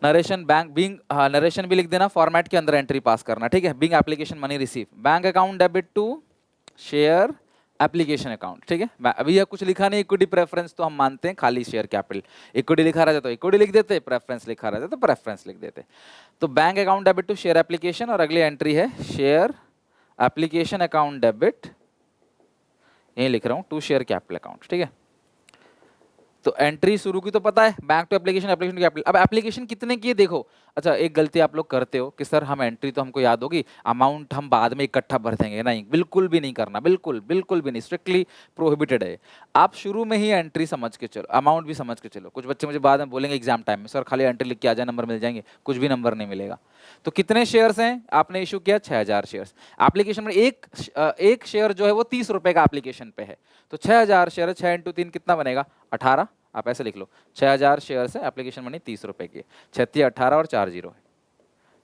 नरेशन बैंक बिंग, हाँ नरेशन भी लिख देना, फॉर्मेट के अंदर एंट्री पास करना, ठीक है। Being application money receive, bank account debit to share application account, ठीक है। अभी यह कुछ लिखा नहीं, इक्विटी प्रेफरेंस तो हम मानते हैं खाली शेयर कैपिटल, इक्विटी लिखा रहता तो इक्विटी लिख देते, प्रेफरेंस लिखा रहता तो प्रेफरेंस लिख देते। तो bank account debit to share application, और अगली एंट्री है शेयर एप्लीकेशन अकाउंट डेबिट, यही लिख रहा हूं, टू शेयर कैपिटल अकाउंट, ठीक है। तो एंट्री शुरू की तो पता है, bank to application, application to capital. अब एप्लीकेशन कितने की है देखो। अच्छा, एक गलती आप लोग करते हो कि सर हम एंट्री तो हमको याद होगी, अमाउंट हम बाद में इकट्ठा भर देंगे। नहीं, बिल्कुल भी नहीं करना, बिल्कुल बिल्कुल भी नहीं, स्ट्रिक्टली प्रोहिबिटेड है। आप शुरू में ही एंट्री समझ के चलो, अमाउंट भी समझ के चलो। कुछ बच्चे मुझे बाद में बोलेंगे एग्जाम टाइम में, सर खाली एंट्री लिख के आ जाए नंबर मिल जाएंगे, कुछ भी नंबर नहीं मिलेगा। तो कितने शेयर्स हैं आपने इशू किया, 6000 शेयर्स। एप्लीकेशन में एक शेयर जो है वो 30 रुपए का एप्लीकेशन पे है, तो 6000 शेयर, 6 इंटू 3 कितना बनेगा 18। आप ऐसे लिख लो, 6000 शेयर है, एप्लीकेशन मनी 30 रुपए की, 36 18 और 4 जीरो है,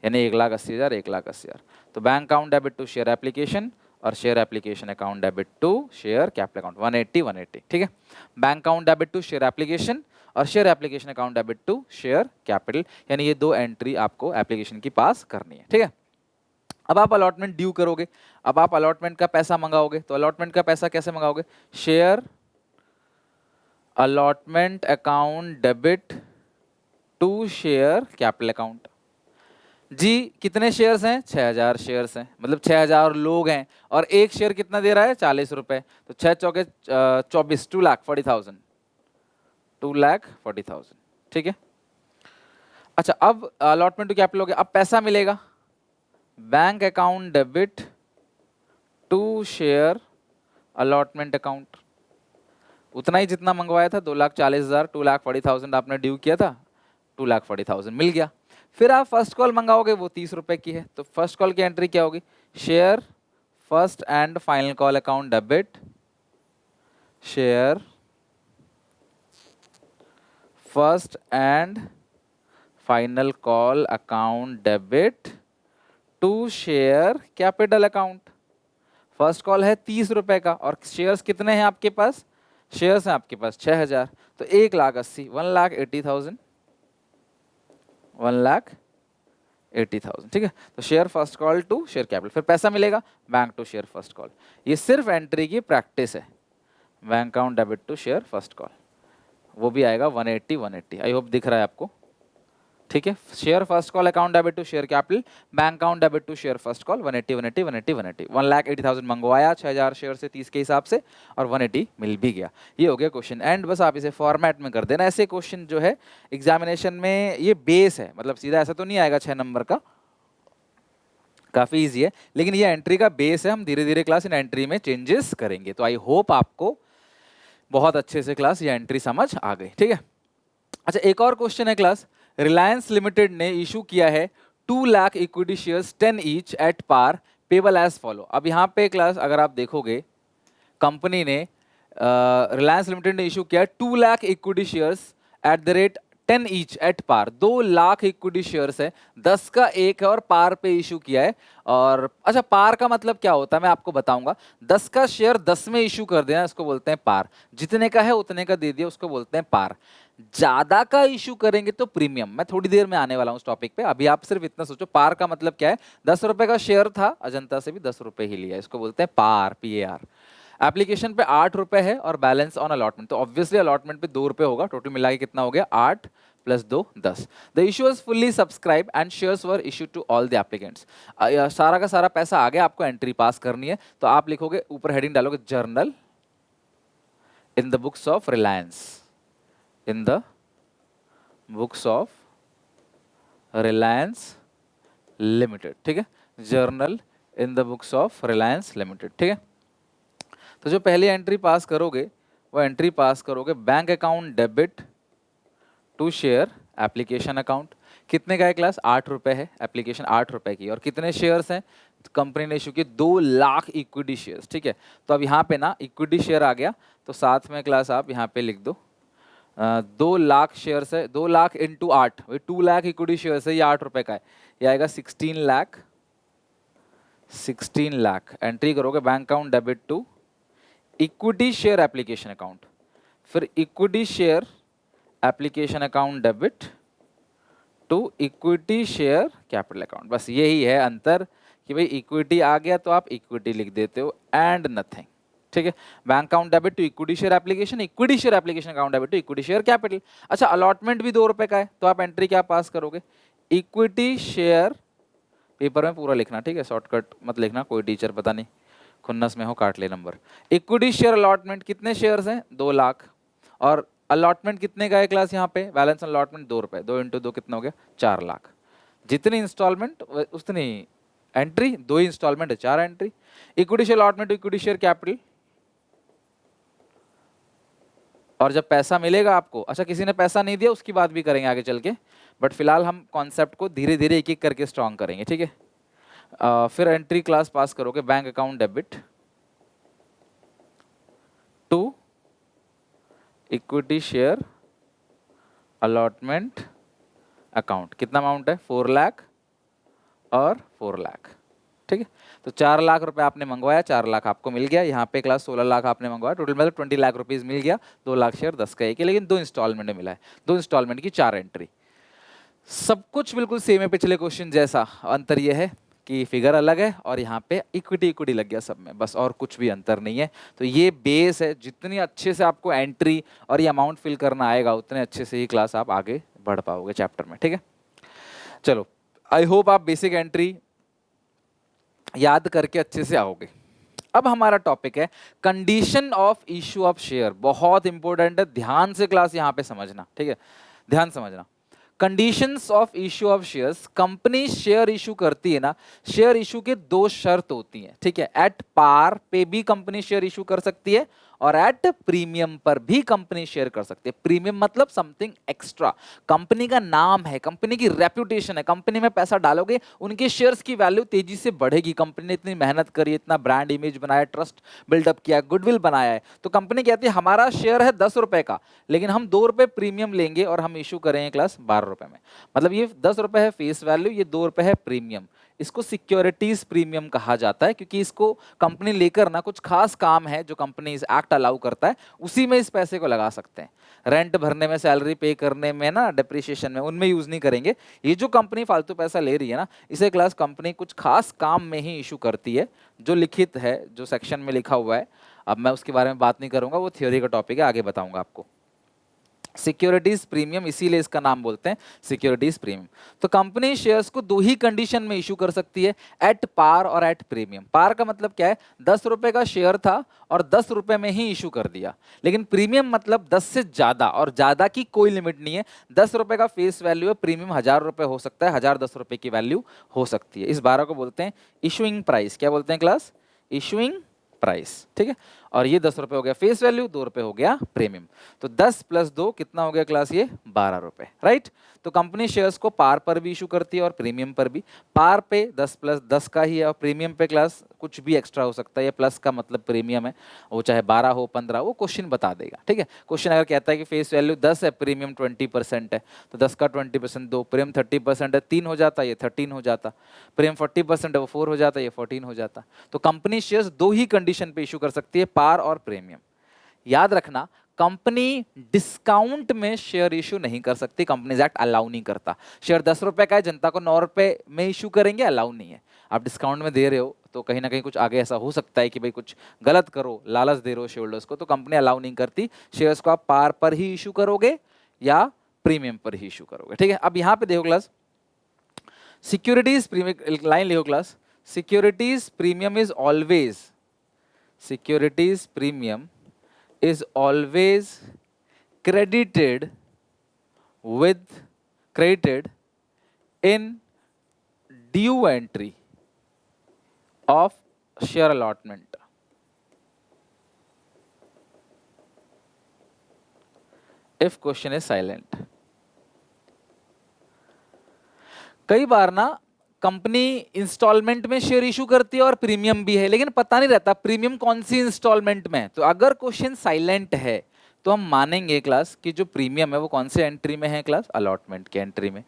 यानी 1,80,000, 1,80,000। तो bank account debit to share application, और share application account debit to share capital account, 180 180, ठीक है। Bank account debit to share application और share application account debit to share capital, यानी ये 2 एंट्री आपको एप्लीकेशन की पास करनी है, ठीक है। अब आप अलॉटमेंट ड्यू करोगे, अब आप अलॉटमेंट का पैसा मंगाओगे। तो अलॉटमेंट का पैसा कैसे मंगाओगे, share allotment account debit to share capital account. जी कितने शेयर्स हैं, 6000 शेयर्स हैं, मतलब 6000 लोग हैं, और एक शेयर कितना दे रहा है 40 रुपए। तो 6 चौके 24, 2,40,000, 2,40,000, ठीक है। अच्छा, अब अलॉटमेंट टू कैपिटल हो गया, अब पैसा मिलेगा, bank account debit to share allotment account. उतना ही जितना मंगवाया था, 2,40,000, 2,40,000 आपने ड्यू किया था, 2,40,000 मिल गया। फिर आप फर्स्ट कॉल मंगाओगे, वो 30 रुपए की है। तो फर्स्ट कॉल की एंट्री क्या होगी, share first and final call account debit, share first and final call account debit to share capital account. First call है 30 रुपए का, और शेयर्स कितने हैं आपके पास शेयर्स हैं आपके पास 6,000, तो 1,80,000, 1,80,000, 1,80,000, ठीक है। तो share first call to share capital, फिर पैसा मिलेगा bank to share first call. ये सिर्फ एंट्री की प्रैक्टिस है। Bank account debit to share first call, वो भी आएगा 180 180। आई होप दिख रहा है आपको, ठीक है। Share first call account debit to share capital, bank account debit to share first call, 180 180 180 180, 1,80,000 मंगवाया 6,000 शेयर से 30 के हिसाब से, और 180 मिल भी गया। ये हो गया क्वेश्चन एंड। बस आप इसे फॉर्मेट में कर देना। ऐसे क्वेश्चन जो है एग्जामिनेशन में ये बेस है, मतलब सीधा ऐसा तो नहीं आएगा 6 नंबर का, काफी इजी है, लेकिन ये एंट्री का बेस है। हम धीरे धीरे क्लास इन एंट्री में चेंजेस करेंगे। तो आई होप आपको बहुत अच्छे से क्लास ये एंट्री समझ आ गई, ठीक है। अच्छा, एक और क्वेश्चन है क्लास। रिलायंस लिमिटेड ने इशू किया है 2 लाख equity shares 10 each at par, payable as follow. अब यहाँ पे क्लास अगर आप देखोगे, कंपनी ने रिलायंस लिमिटेड ने इशू किया 2 लाख equity shares at the rate 10 each at par. 2 लाख इक्विटी शेयर्स है, 10 का एक है और पार पे इशू किया है। और अच्छा, पार का मतलब क्या होता है मैं आपको बताऊंगा। 10 का शेयर 10 में इशू कर देना, इसको बोलते हैं पार। जितने का है उतने का दे दिया, उसको बोलते हैं पार। ज्यादा का इशू करेंगे तो प्रीमियम। मैं थोड़ी देर में आने वाला हूं उस टॉपिक पे, अभी आप सिर्फ इतना सोचो पार का मतलब क्या है। 10 रुपए का शेयर था, अजंता से भी 10 रुपए ही लिया, इसको बोलते हैं पार, PAR। एप्लीकेशन पे 8 रुपए है और बैलेंस ऑन अलॉटमेंट, तो ऑब्वियसली अलॉटमेंट पे 2 रुपए होगा। टोटल मिला के कितना हो गया, 8 plus 2 10। The issue was fully subscribe and shares were issue to all the applicants. सारा का सारा पैसा आ गया, आपको एंट्री पास करनी है। तो आप लिखोगे, ऊपर हेडिंग डालोगे journal in the books of Reliance, in the books of Reliance limited, ठीक है। Journal in the books of Reliance limited, ठीक है। तो जो पहली एंट्री पास करोगे वो एंट्री पास करोगे bank account debit to share application account. कितने का है क्लास, 8 रुपए है एप्लीकेशन, 8 रुपए की। और कितने शेयर्स हैं, कंपनी ने इशू किए 2 लाख इक्विटी शेयर्स, ठीक है। तो अब यहाँ पे ना इक्विटी शेयर आ गया, तो साथ में क्लास आप यहाँ पे लिख दो 2 लाख शेयर्स है, 2 लाख इंटू 8, वही 2 लाख इक्विटी शेयर्स है, ये 8 रुपए का है, ये आएगा 16 लाख। 16 लाख एंट्री करोगे bank account debit to equity share application account, फिर equity share application account debit to equity share capital account. बस यही है अंतर कि भाई इक्विटी आ गया तो आप इक्विटी लिख देते हो एंड नथिंग, ठीक है। Bank account debit to equity share application, equity share application account debit to equity share capital. अच्छा, अलॉटमेंट भी 2 रुपए का है, तो आप एंट्री क्या पास करोगे, इक्विटी शेयर, पेपर में पूरा लिखना, ठीक है, शॉर्टकट मत लिखना, कोई टीचर पता नहीं खुन्नस में हो काट ले नंबर। इक्विटी शेयर अलॉटमेंट, कितने शेयर्स हैं, 2 लाख, और अलॉटमेंट कितने का है क्लास, यहाँ पे बैलेंस अलॉटमेंट 2 रुपए, 2 इंटू 2 कितना हो गया, 4 लाख। जितनी इंस्टॉलमेंट उतनी एंट्री, 2 ही इंस्टॉलमेंट है, 4 entry. Equity share allotment equity share capital, और जब पैसा मिलेगा आपको, अच्छा किसी ने पैसा नहीं दिया उसकी बात भी करेंगे आगे चल के, बट फिलहाल हम कॉन्सेप्ट को धीरे धीरे एक एक करके स्ट्रॉन्ग करेंगे, ठीक है। फिर एंट्री क्लास पास करोगे bank account debit to equity share allotment account. कितना अमाउंट है, 4 लाख और 4 लाख, ठीक है। तो 4 लाख रुपए आपने मंगवाया, 4 लाख आपको मिल गया। यहाँ पे क्लास 16 लाख आपने मंगवाया, टोटल मतलब 20 लाख रुपीज मिल गया। 2 लाख शेयर 10 का एक है, लेकिन 2 इंस्टॉलमेंट में मिला है, 2 इंस्टॉलमेंट की 4 एंट्री। सब कुछ बिल्कुल सेम है पिछले क्वेश्चन जैसा, अंतर यह है कि फिगर अलग है और यहाँ पे इक्विटी इक्विटी लग गया सब में, बस और कुछ भी अंतर नहीं है। तो ये बेस है, जितनी अच्छे से आपको एंट्री और ये अमाउंट फिल करना आएगा उतने अच्छे से ही क्लास आप आगे बढ़ पाओगे चैप्टर में, ठीक है। चलो, आई होप आप बेसिक एंट्री याद करके अच्छे से आओगे। अब हमारा टॉपिक है condition of issue of share. बहुत इंपॉर्टेंट है, ध्यान से क्लास यहाँ पे समझना, ठीक है, ध्यान समझना। Conditions of issue of shares, company share issue करती है ना, शेयर इशू के 2 शर्त होती हैं, ठीक है। एट पार पे भी कंपनी शेयर इशू कर सकती है और एट प्रीमियम पर भी कंपनी शेयर कर सकती है। प्रीमियम मतलब समथिंग एक्स्ट्रा, कंपनी का नाम है, कंपनी की रेप्यूटेशन है, कंपनी में पैसा डालोगे उनके शेयर्स की वैल्यू तेजी से बढ़ेगी। कंपनी ने इतनी मेहनत करी, इतना ब्रांड इमेज बनाया, ट्रस्ट बिल्डअप किया, गुडविल बनाया है, तो कंपनी कहती है हमारा शेयर है 10 रुपए का, लेकिन हम 2 रुपए प्रीमियम लेंगे और हम इशू करेंगे क्लास 12 रुपए में। मतलब ये 10 रुपए है फेस वैल्यू, ये 2 रुपए है प्रीमियम। इसको सिक्योरिटीज प्रीमियम कहा जाता है, क्योंकि इसको कंपनी लेकर ना कुछ खास काम है जो कंपनी इस एक्ट अलाउ करता है, उसी में इस पैसे को लगा सकते हैं। रेंट भरने में, सैलरी पे करने में ना, डिप्रिशिएशन में, उनमें यूज नहीं करेंगे। ये जो कंपनी फालतू पैसा ले रही है ना, इसे क्लास कंपनी कुछ खास काम में ही इशू करती है, जो लिखित है, जो सेक्शन में लिखा हुआ है। अब मैं उसके बारे में बात नहीं करूंगा, वो थ्योरी का टॉपिक है, आगे बताऊंगा आपको। सिक्योरिटीज प्रीमियम, इसीलिए इसका नाम बोलते हैं सिक्योरिटीज प्रीमियम। तो कंपनी शेयर्स को दो ही कंडीशन में इशू कर सकती है, एट पार और एट प्रीमियम। पार का मतलब क्या है, 10 रुपए का शेयर था और 10 रुपए में ही इशू कर दिया। लेकिन प्रीमियम मतलब 10 से ज्यादा, और ज्यादा की कोई लिमिट नहीं है। 10 रुपए का फेस वैल्यू है, प्रीमियम 1000 रुपए हो सकता है, 1010 रुपए की वैल्यू हो सकती है। इस 12 को बोलते हैं इशुइंग प्राइस। क्या बोलते हैं क्लास? इशुइंग प्राइस, ठीक है। और ये 10 रुपए हो गया फेस वैल्यू, 2 रुपए हो गया प्रीमियम। तो 10 प्लस 2 कितना हो गया क्लास? ये 12 रुपए, राइट। तो कंपनी शेयर्स को पार पर भी इशू करती है और प्रीमियम पर भी। पार पे 10 प्लस 10 का ही है, और प्रीमियम पे क्लास कुछ भी एक्स्ट्रा हो सकता है। ये प्लस का मतलब प्रीमियम है, वो चाहे 12 हो 15, वो क्वेश्चन बता देगा, ठीक है। क्वेश्चन अगर कहता है कि फेस वैल्यू 10 है, प्रीमियम 20% है, तो 10 का 20% 2, प्रीमियम 30% है, 3 हो जाता, ये 13 हो जाता। प्रीमियम 40% है, वो 4 हो जाता, ये 14 हो जाता। तो कंपनी शेयर्स दो ही कंडीशन पे इशू कर सकती है, पार और प्रीमियम। याद रखना, कंपनी डिस्काउंट में शेयर इशू नहीं कर सकती, कंपनीज एक्ट अलाउ नहीं करता। शेयर 10 रुपए का है, जनता को 9 रुपए में इशू करेंगे, अलाउ नहीं है। आप डिस्काउंट में दे रहे हो तो कहीं ना कहीं कुछ आगे ऐसा हो सकता है कि भाई कुछ गलत करो, लालच दे रहे हो शेयर होल्डर्स को, तो कंपनी अलाउ नहीं करती। शेयर्स को आप पार पर ही इशू करोगे या प्रीमियम पर ही इशू करोगे, ठीक है। अब यहां पे देखो क्लास, सिक्योरिटीज प्रीमियम, लाइन लिखो class, securities premium is always, securities premium is always credited in due entry of share allotment. If question is silent. कई बार ना कंपनी इंस्टॉलमेंट में शेयर इशू करती है और प्रीमियम भी है, लेकिन पता नहीं रहता प्रीमियम कौन सी इंस्टॉलमेंट में है। तो अगर क्वेश्चन साइलेंट है तो हम मानेंगे क्लास कि जो प्रीमियम है वो कौन से एंट्री में है क्लास? अलॉटमेंट के एंट्री में।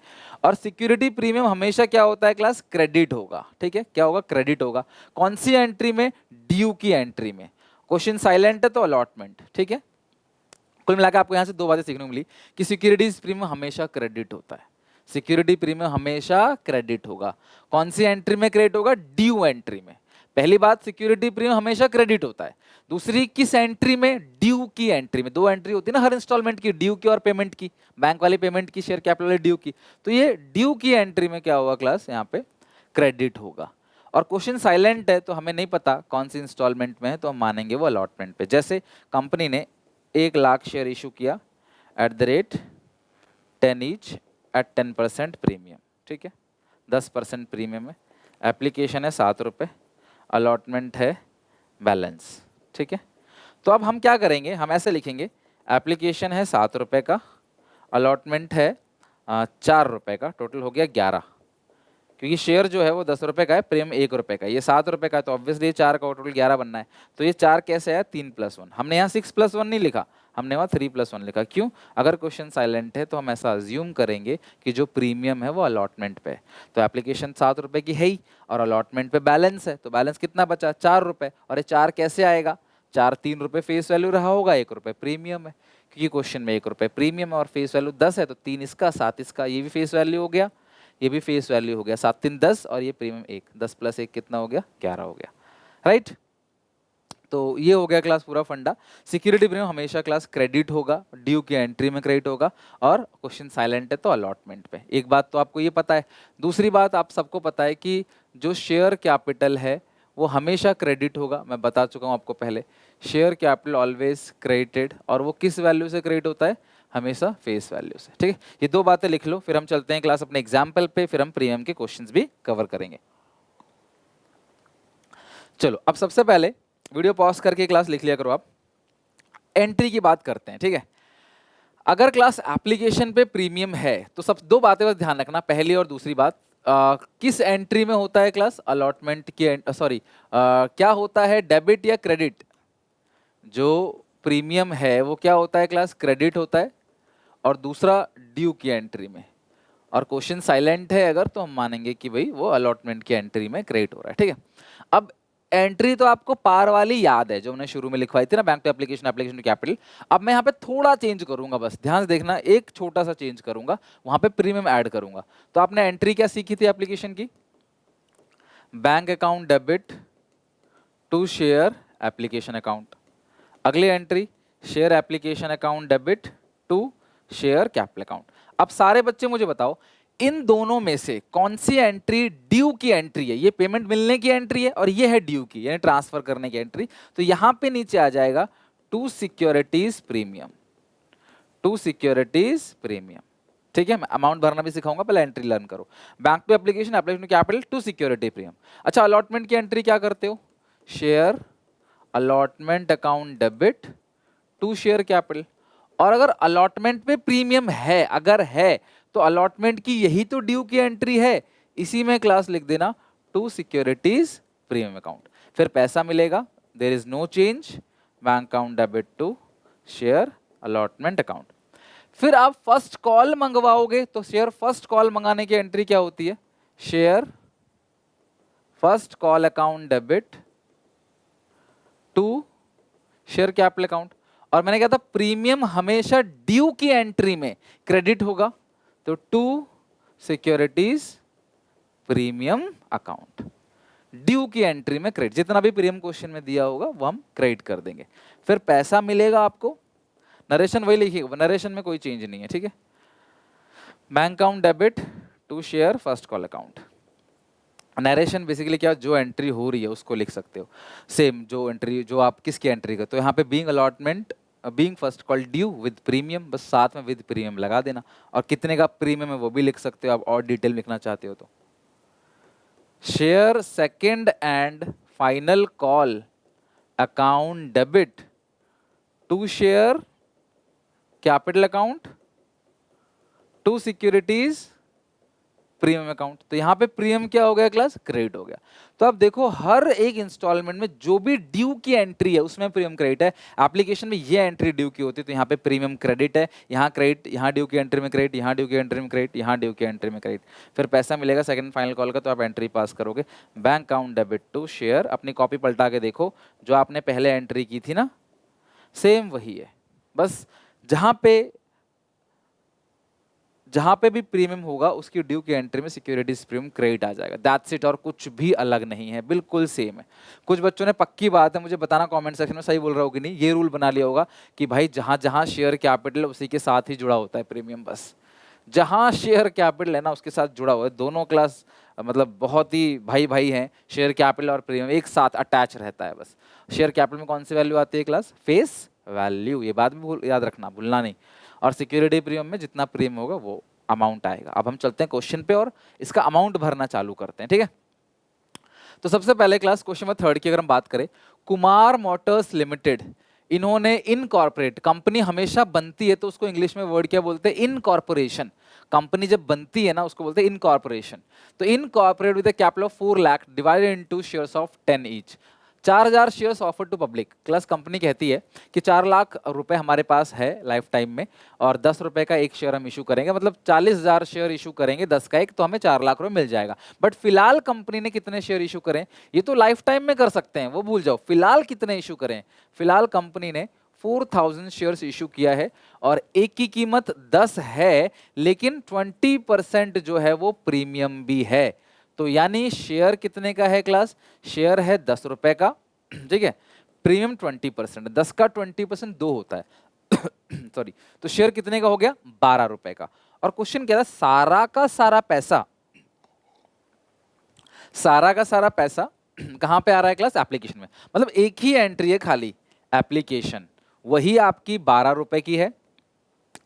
और सिक्योरिटी प्रीमियम हमेशा क्या होता है क्लास? क्रेडिट होगा, ठीक है। क्या होगा? क्रेडिट होगा। कौन सी एंट्री में? ड्यू की एंट्री में। क्वेश्चन साइलेंट है तो अलॉटमेंट, ठीक है। कुल मिलाकर आपको यहां से दो बातें सीखने को मिली कि सिक्योरिटीज प्रीमियम हमेशा क्रेडिट होता है। सिक्योरिटी प्रीमियम हमेशा क्रेडिट होगा। कौन सी एंट्री में क्रेडिट होगा? ड्यू एंट्री में। पहली बात, सिक्योरिटी प्रीमियम हमेशा क्रेडिट होता है। दूसरी, किस एंट्री में? ड्यू की एंट्री में। दो एंट्री होती है ना हर इंस्टॉलमेंट की, ड्यू की और पेमेंट की। बैंक वाली पेमेंट की, शेयर कैपिटल वाली ड्यू की। तो ये ड्यू की एंट्री में क्या होगा क्लास? यहाँ पे क्रेडिट होगा। और क्वेश्चन साइलेंट है तो हमें नहीं पता कौन सी इंस्टॉलमेंट में है, तो हम मानेंगे वो अलॉटमेंट पे। जैसे कंपनी ने 1,00,000 शेयर इशू किया eight the rate 10 each eight 10% premium, ठीक है। 10% प्रीमियम है, एप्लीकेशन है 7 रुपये, अलॉटमेंट है बैलेंस, ठीक है। तो अब हम क्या करेंगे? हम ऐसे लिखेंगे, एप्लीकेशन है 7 रुपये का, अलॉटमेंट है 4 रुपये का, टोटल हो गया 11। क्योंकि शेयर जो है वो 10 रुपये का है, प्रीमियम 1 रुपये का, ये 7 रुपये का है, तो ऑब्वियसली 4 का टोटल 11 बनना है। तो ये 4 कैसे आया? 3+1। हमने यहाँ 6+1 नहीं लिखा, हमने वहाँ 3+1 लिखा। क्यों? अगर क्वेश्चन साइलेंट है तो हम ऐसा अज्यूम करेंगे कि जो प्रीमियम है वो अलॉटमेंट पे है। तो एप्लीकेशन 7 रुपये की है ही, और अलॉटमेंट पे बैलेंस है, तो बैलेंस कितना बचा? 4 रुपये। और ये 4 कैसे आएगा? 4 3 रुपये फेस वैल्यू रहा होगा, 1 रुपये प्रीमियम है, क्योंकि क्वेश्चन में 1 रुपये प्रीमियम है और फेस वैल्यू 10 है, तो 3 इसका 7 इसका, ये भी फेस वैल्यू हो गया, ये भी फेस वैल्यू हो गया। 7 3 10 और ये प्रीमियम 1, 10 + 1 कितना हो गया? 11 हो गया, राइट। तो ये हो गया क्लास पूरा फंडा। सिक्योरिटी प्रीमियम हमेशा क्लास क्रेडिट होगा, ड्यू की एंट्री में क्रेडिट होगा, और क्वेश्चन साइलेंट है तो अलॉटमेंट पे। एक बात तो आपको ये पता है। दूसरी बात आप सबको पता है कि जो शेयर कैपिटल है वो हमेशा क्रेडिट होगा। मैं बता चुका हूँ आपको पहले, शेयर कैपिटल ऑलवेज क्रेडिटेड, और वो किस वैल्यू से क्रेडिट होता है? हमेशा फेस वैल्यू से, ठीक है। ये दो बातें लिख लो, फिर हम चलते हैं क्लास अपने एग्जाम्पल पे, फिर हम प्रीमियम के क्वेश्चंस भी कवर करेंगे। चलो, अब सबसे पहले वीडियो पॉज करके क्लास लिख लिया करो आप। एंट्री की बात करते हैं, ठीक है। अगर क्लास एप्लीकेशन पे प्रीमियम है तो सब दो बातें बस ध्यान रखना। पहली और दूसरी बात, किस एंट्री में होता है क्लास? अलॉटमेंट की, सॉरी, क्या होता है? डेबिट या क्रेडिट? जो प्रीमियम है वो क्या होता है क्लास? क्रेडिट होता है। और दूसरा, ड्यू की एंट्री में, और क्वेश्चन साइलेंट है अगर, तो हम मानेंगे कि भाई वो अलॉटमेंट की एंट्री में क्रेडिट हो रहा है, ठीक है। अब एंट्री तो आपको पार वाली याद है जो हमने शुरू में लिखवाई थी ना, bank to application, application to capital. अब मैं यहाँ पे थोड़ा चेंज करूंगा, बस ध्यान से देखना, एक छोटा सा चेंज करूंगा, वहां पे प्रीमियम ऐड करूंगा। तो आपने एंट्री क्या सीखी थी एप्लीकेशन की? Bank account debit to share application account. अगली entry share application account debit to share capital account. अब सारे बच्चे मुझे बताओ, इन दोनों में से कौन सी एंट्री ड्यू की एंट्री है? ये पेमेंट मिलने की एंट्री है और ये है ड्यू की, यानी ट्रांसफर करने की एंट्री। तो यहां पे नीचे आ जाएगा to securities premium, to securities premium, ठीक है। मैं अमाउंट भरना भी सिखाऊंगा, पहले एंट्री लर्न करो। Bank to application, application to capital, to security premium. अच्छा, अलॉटमेंट की एंट्री क्या करते हो? Share allotment account debit to share capital. और अगर अलॉटमेंट पे प्रीमियम है, अगर है, तो अलॉटमेंट की यही तो ड्यू की एंट्री है, इसी में क्लास लिख देना टू सिक्योरिटीज प्रीमियम अकाउंट। फिर पैसा मिलेगा, there is no change, bank account debit to share allotment account. फिर आप फर्स्ट कॉल मंगवाओगे, तो शेयर फर्स्ट कॉल मंगाने की एंट्री क्या होती है? Share first call account debit to share capital account. और मैंने कहा था प्रीमियम हमेशा ड्यू की एंट्री में क्रेडिट होगा, तो to securities premium account, due की एंट्री में क्रेडिट, जितना भी प्रीमियम क्वेश्चन में दिया होगा वो हम क्रेडिट कर देंगे। फिर पैसा मिलेगा आपको, नरेशन वही लिखिएगा, नरेशन में कोई चेंज नहीं है, ठीक है। Bank account debit to share first call account. Narration basically क्या, जो एंट्री हो रही है उसको लिख सकते हो, सेम जो एंट्री जो आप किसकी एंट्री करते हो। यहाँ पे being allotment, being first call due with premium, बस साथ में विद प्रीमियम लगा देना, और कितने का प्रीमियम है वो भी लिख सकते हो आप, और डिटेल लिखना चाहते हो तो। Share second and final call account debit to share capital account to securities premium account. तो यहां पे प्रीमियम क्या हो गया क्लास? क्रेडिट हो गया। तो अब देखो हर एक इंस्टॉलमेंट में जो भी ड्यू की एंट्री है उसमें प्रीमियम क्रेडिट है। एप्लीकेशन में ये एंट्री ड्यू की होती है तो यहाँ पे प्रीमियम क्रेडिट है, यहाँ क्रेडिट, यहाँ ड्यू की एंट्री में क्रेडिट, यहाँ ड्यू की एंट्री में क्रेडिट, यहाँ ड्यू की एंट्री में क्रेडिट। फिर पैसा मिलेगा सेकंड फाइनल कॉल का, तो आप एंट्री पास करोगे। Bank account debit to share, अपनी कॉपी पलटा के देखो, जो आपने पहले एंट्री की थी ना, सेम वही है, बस जहां पे भी प्रीमियम होगा उसकी ड्यू की एंट्री में सिक्योरिटीज प्रीमियम क्रेडिट आ जाएगा, दैट्स इट। और कुछ भी अलग नहीं है, बिल्कुल सेम है। कुछ बच्चों ने, पक्की बात है, मुझे बताना कमेंट सेक्शन में, सही बोल रहा होगा नहीं, ये रूल बना लिया होगा कि भाई जहां जहां शेयर कैपिटल उसी के साथ ही जुड़ा होता है प्रीमियम, बस जहां शेयर कैपिटल है ना उसके साथ जुड़ा हुआ है। दोनों क्लास मतलब बहुत ही भाई भाई हैं, शेयर कैपिटल और प्रीमियम एक साथ अटैच रहता है। बस शेयर कैपिटल में कौन सी वैल्यू आती है क्लास? फेस वैल्यू, ये बात भी याद रखना, भूलना नहीं। और सिक्योरिटी प्रीमियम में जितना प्रीमियम होगा वो अमाउंट आएगा। अब हम चलते हैं क्वेश्चन पे और इसका अमाउंट भरना चालू करते हैं, ठीक है। तो सबसे पहले क्लास क्वेश्चन नंबर 3 की अगर हम बात करें, कुमार मोटर्स लिमिटेड, इन्होंने इनकॉर्पोरेट, कंपनी हमेशा बनती है तो उसको इंग्लिश में वर्ड क्या बोलते हैं? इनकॉर्पोरेशन। कंपनी जब बनती है ना उसको बोलते हैं इनकॉर्पोरेशन। तो incorporate with a capital of 4 लाख divided into shares of 10 each. 4000 shares offer to public. Class company कहती है कि 4 लाख रुपए हमारे पास है लाइफ टाइम में, और 10 रुपए का एक शेयर हम इशू करेंगे, मतलब 40,000 शेयर इशू करेंगे 10 का एक, तो हमें 4 लाख रुपए मिल जाएगा। बट फिलहाल कंपनी ने कितने शेयर इशू करें, ये तो लाइफ टाइम में कर सकते हैं, वो भूल जाओ, फिलहाल कितने इशू करें। फिलहाल कंपनी ने 4000 शेयर्स इशू किया है, और एक की कीमत 10 है, लेकिन 20% जो है वो प्रीमियम भी है। तो यानी शेयर कितने का है क्लास? शेयर है 10 रुपए का, ठीक है, प्रीमियम 20%, 10 का 20% 2 होता है सॉरी, तो शेयर कितने का हो गया? 12 रुपए का। और क्वेश्चन क्या था? सारा का सारा पैसा, सारा का सारा पैसा कहां पे आ रहा है क्लास? एप्लीकेशन में। मतलब एक ही एंट्री है खाली, एप्लीकेशन, वही आपकी 12 रुपए की है,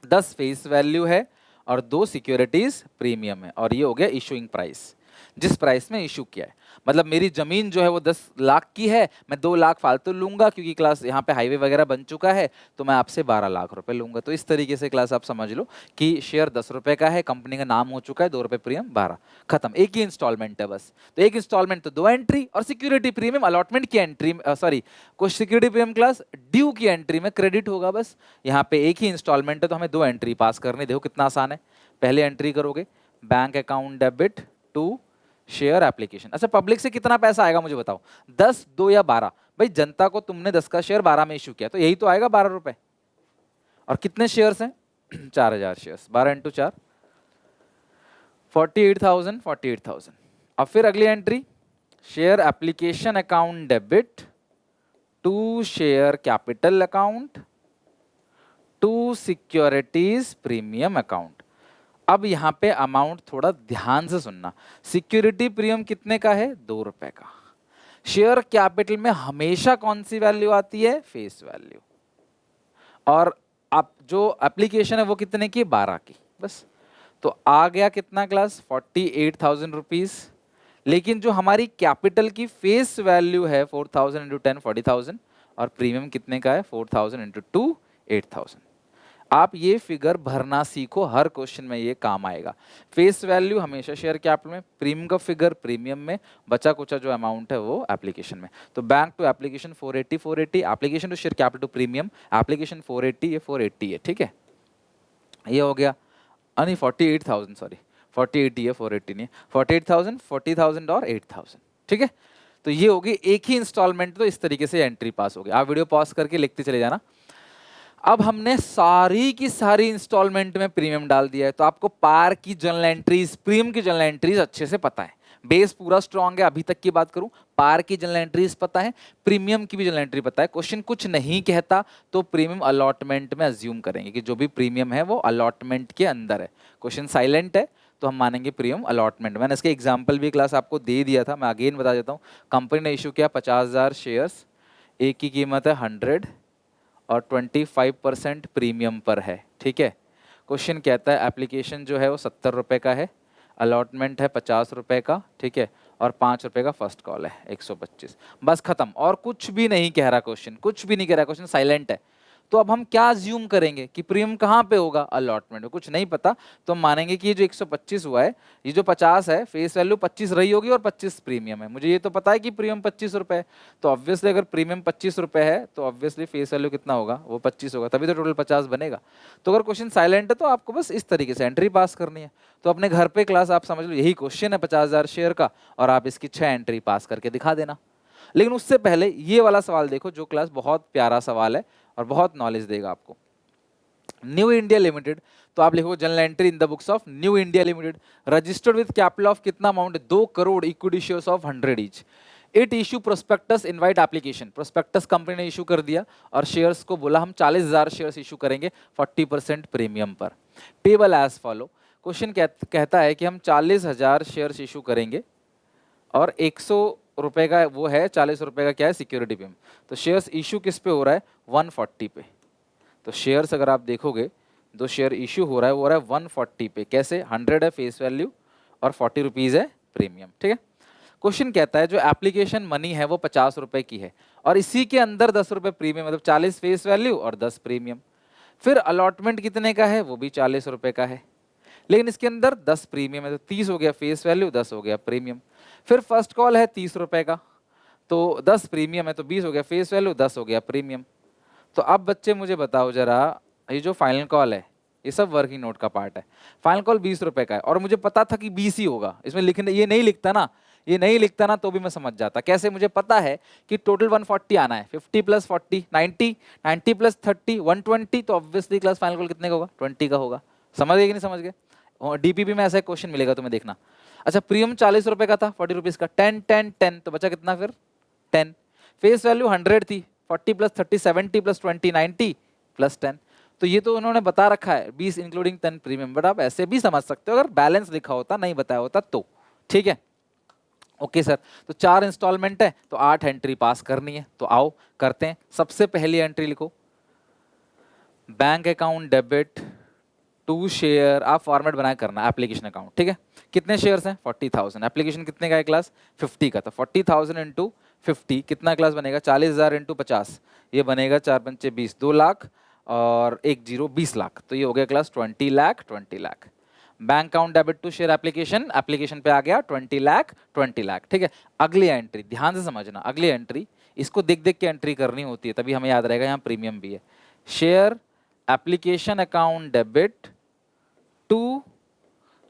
10 फेस वैल्यू है, और 2 सिक्योरिटीज प्रीमियम है, और ये हो गया इशूइंग प्राइस, जिस प्राइस में इशू किया है। मतलब मेरी जमीन जो है वो 10 लाख की है, मैं 2 लाख फालतू लूंगा क्योंकि क्लास यहाँ पे हाईवे वगैरह बन चुका है, तो मैं आपसे 12 लाख रुपए लूंगा। तो इस तरीके से क्लास आप समझ लो कि शेयर 10 रुपए का है, कंपनी का नाम हो चुका है, 2 रुपए प्रीमियम, 12, खत्म। एक ही इंस्टॉलमेंट है बस, तो एक इंस्टॉलमेंट तो 2 एंट्री, और सिक्योरिटी प्रीमियम अलॉटमेंट की एंट्री, सॉरी कुछ सिक्योरिटी प्रीमियम क्लास ड्यू की एंट्री में क्रेडिट होगा। बस यहाँ पे एक ही इंस्टॉलमेंट है तो हमें 2 एंट्री पास करनी। देखो कितना आसान है, पहले एंट्री करोगे, bank account debit to share application. अच्छा, पब्लिक से कितना पैसा आएगा मुझे बताओ, 10, 2 या 12? भाई जनता को तुमने 10 का शेयर 12 में इशू किया तो यही तो आएगा 12 रुपए। और कितने शेयर्स हैं? 4000 शेयर्स, 12 इंटू 4, 48,000, 48,000। अब फिर अगली entry, share application account debit to share capital account to securities premium account. अब यहां पे अमाउंट थोड़ा ध्यान से सुनना। सिक्योरिटी प्रीमियम कितने का है? 2 रुपए का। शेयर कैपिटल में हमेशा कौन सी वैल्यू आती है? Face value. और आप जो एप्लीकेशन है वो कितने की? 12 की। बस तो आ गया कितना क्लास? 48,000 रुपीज। लेकिन जो हमारी कैपिटल की फेस वैल्यू है 4,000 इंटू 10, 40,000, और प्रीमियम कितने का है? 4,000 इंटू 2, 8,000। आप ये फिगर भरना सीखो, हर क्वेश्चन में ये काम आएगा। फेस वैल्यू हमेशा शेयर कैपिटल में, प्रीमियम का फिगर प्रीमियम में, बचा कुचा जो अमाउंट है वो एप्लीकेशन में। तो bank to application 480, 480, application to share capital to premium, application 480, ये 480 है, ठीक है। ये हो गया, नहीं 48,000, सॉरी 4080 है, 480 नहीं, 48,000, 40,000 और 8,000, ठीक है। तो ये होगी एक ही इंस्टॉलमेंट, तो इस तरीके से एंट्री पास हो गई। आप वीडियो पॉज करके लिखते चले जाना। अब हमने सारी की सारी इंस्टॉलमेंट में प्रीमियम डाल दिया है, तो आपको पार की जर्नल एंट्रीज, प्रीमियम की जर्नल एंट्रीज अच्छे से पता है। बेस पूरा स्ट्रांग है। अभी तक की बात करूं, पार की जर्नल एंट्रीज पता है, प्रीमियम की भी जर्नल एंट्री पता है। क्वेश्चन कुछ नहीं कहता तो प्रीमियम अलॉटमेंट में अज्यूम करेंगे कि जो भी प्रीमियम है वो अलॉटमेंट के अंदर है। क्वेश्चन साइलेंट है तो हम मानेंगे प्रीमियम अलॉटमेंट। मैंने इसके एग्जाम्पल भी क्लास आपको दे दिया था, मैं अगेन बता देता हूँ। कंपनी ने इशू किया 50,000 शेयर्स, एक की कीमत है 100 और 25% प्रीमियम पर है, ठीक है। क्वेश्चन कहता है एप्लीकेशन जो है वो 70 रुपये का है, अलॉटमेंट है 50 रुपये का, ठीक है, और 5 रुपये का फर्स्ट कॉल है 125। बस खत्म, और कुछ भी नहीं कह रहा क्वेश्चन, कुछ भी नहीं कह रहा क्वेश्चन, साइलेंट है। तो अब हम क्या अज्यूम करेंगे कि प्रीमियम कहाँ पे होगा? अलॉटमेंट में। कुछ नहीं पता तो हम मानेंगे कि ये जो 125 हुआ है, ये जो 50 है फेस वैल्यू 25 रही होगी और 25 प्रीमियम है। मुझे ये तो पता है कि प्रीमियम 25 रुपये है, तो ऑब्वियसली अगर प्रीमियम 25 रुपये है तो ऑब्वियसली फेस वैल्यू कितना होगा? वो 25 होगा, तभी तो टोटल 50 बनेगा। तो अगर क्वेश्चन साइलेंट है तो आपको बस इस तरीके से एंट्री पास करनी है। तो अपने घर पे क्लास आप समझ लो यही क्वेश्चन है 50,000 शेयर का, और आप इसकी 6 एंट्री पास करके दिखा देना। लेकिन उससे पहले ये वाला सवाल देखो, जो क्लास बहुत प्यारा सवाल है और बहुत नॉलेज देगा आपको। न्यू इंडिया लिमिटेड, तो आप लिखो general entry in the books of new India limited, registered with capital of कितना amount? 2 crore, equity shares of 100 each. It issue prospectus invite application, prospectus company ने इशू कर दिया और शेयर्स को बोला हम 40,000 शेयर्स इशू करेंगे 40% प्रीमियम पर। पेबल एज फॉलो, क्वेश्चन कहता है कि हम 40,000 शेयर्स इशू करेंगे और 100 रुपए का वो है, 40 रुपए का क्या है? Security premium. तो शेयर्स इशू किस पे हो रहा है? 140 पे। तो शेयर्स अगर आप देखोगे, दो शेयर इशू हो रहा है, वो हो रहा है 140 पे। कैसे? 100 है फेस वैल्यू और 40 रुपीज़ है प्रीमियम, ठीक है। क्वेश्चन कहता है जो एप्लीकेशन मनी है वो 50 रुपए की है और इसी के अंदर 10 रुपए प्रीमियम, मतलब 40 फेस वैल्यू और 10 प्रीमियम। फिर अलॉटमेंट कितने का है? वो भी 40 रुपए का है, लेकिन इसके अंदर 10 प्रीमियम है, तो 30 हो गया फेस वैल्यू, 10 हो गया प्रीमियम। फिर फर्स्ट कॉल है 30 रुपए का, तो 10 प्रीमियम है, तो 20 हो गया फेस वैल्यू, 10 हो गया प्रीमियम। तो अब बच्चे मुझे बताओ जरा, ये जो फाइनल कॉल है ये सब वर्किंग नोट का पार्ट है। फाइनल कॉल 20 रुपए का है और मुझे पता था कि 20 ही होगा, इसमें लिखने ये नहीं लिखता ना, ये नहीं लिखता ना तो भी मैं समझ जाता। कैसे? मुझे पता है कि टोटल 140 आना है, 50 प्लस 40 90, 90 प्लस 30 120, तो ऑब्वियसली क्लास फाइनल कॉल कितने का होगा? 20 का होगा। समझ गए कि नहीं समझ गए? डीपीपी में ऐसा एक क्वेश्चन मिलेगा तुम्हें, देखना। अच्छा, प्रीमियम 40 रुपए का था, 40 रुपीज का, 10 10 10, तो बचा कितना फिर? 10। फेस वैल्यू 100 थी, 40 प्लस 30 70 प्लस 20 90 प्लस 10। तो ये तो उन्होंने बता रखा है 20 इंक्लूडिंग 10 प्रीमियम, बट आप ऐसे भी समझ सकते हो अगर बैलेंस लिखा होता, नहीं बताया होता तो, ठीक है। ओके सर, तो 4 इंस्टॉलमेंट है तो 8 एंट्री पास करनी है, तो आओ करते हैं। सबसे पहली एंट्री लिखो, bank account debit to share, आप फॉर्मेट बनाए करना एप्लीकेशन अकाउंट, ठीक है। कितने शेयर्स हैं? 40,000। एप्लीकेशन कितने का है क्लास? 50 का, तो 40,000 इंटू 50 कितना क्लास बनेगा? 40,000 इंटू 50, ये बनेगा 4 पंचे 20, 2 लाख और 1 जीरो 20 लाख, तो ये हो गया क्लास 20 लाख 20 लाख। Bank account debit to share application, application पे आ गया 20 लाख 20 लाख, ठीक है। अगली एंट्री ध्यान से समझना, अगली एंट्री इसको देख देख के एंट्री करनी होती है, तभी हमें याद रहेगा यहाँ प्रीमियम भी है। Share application account debit to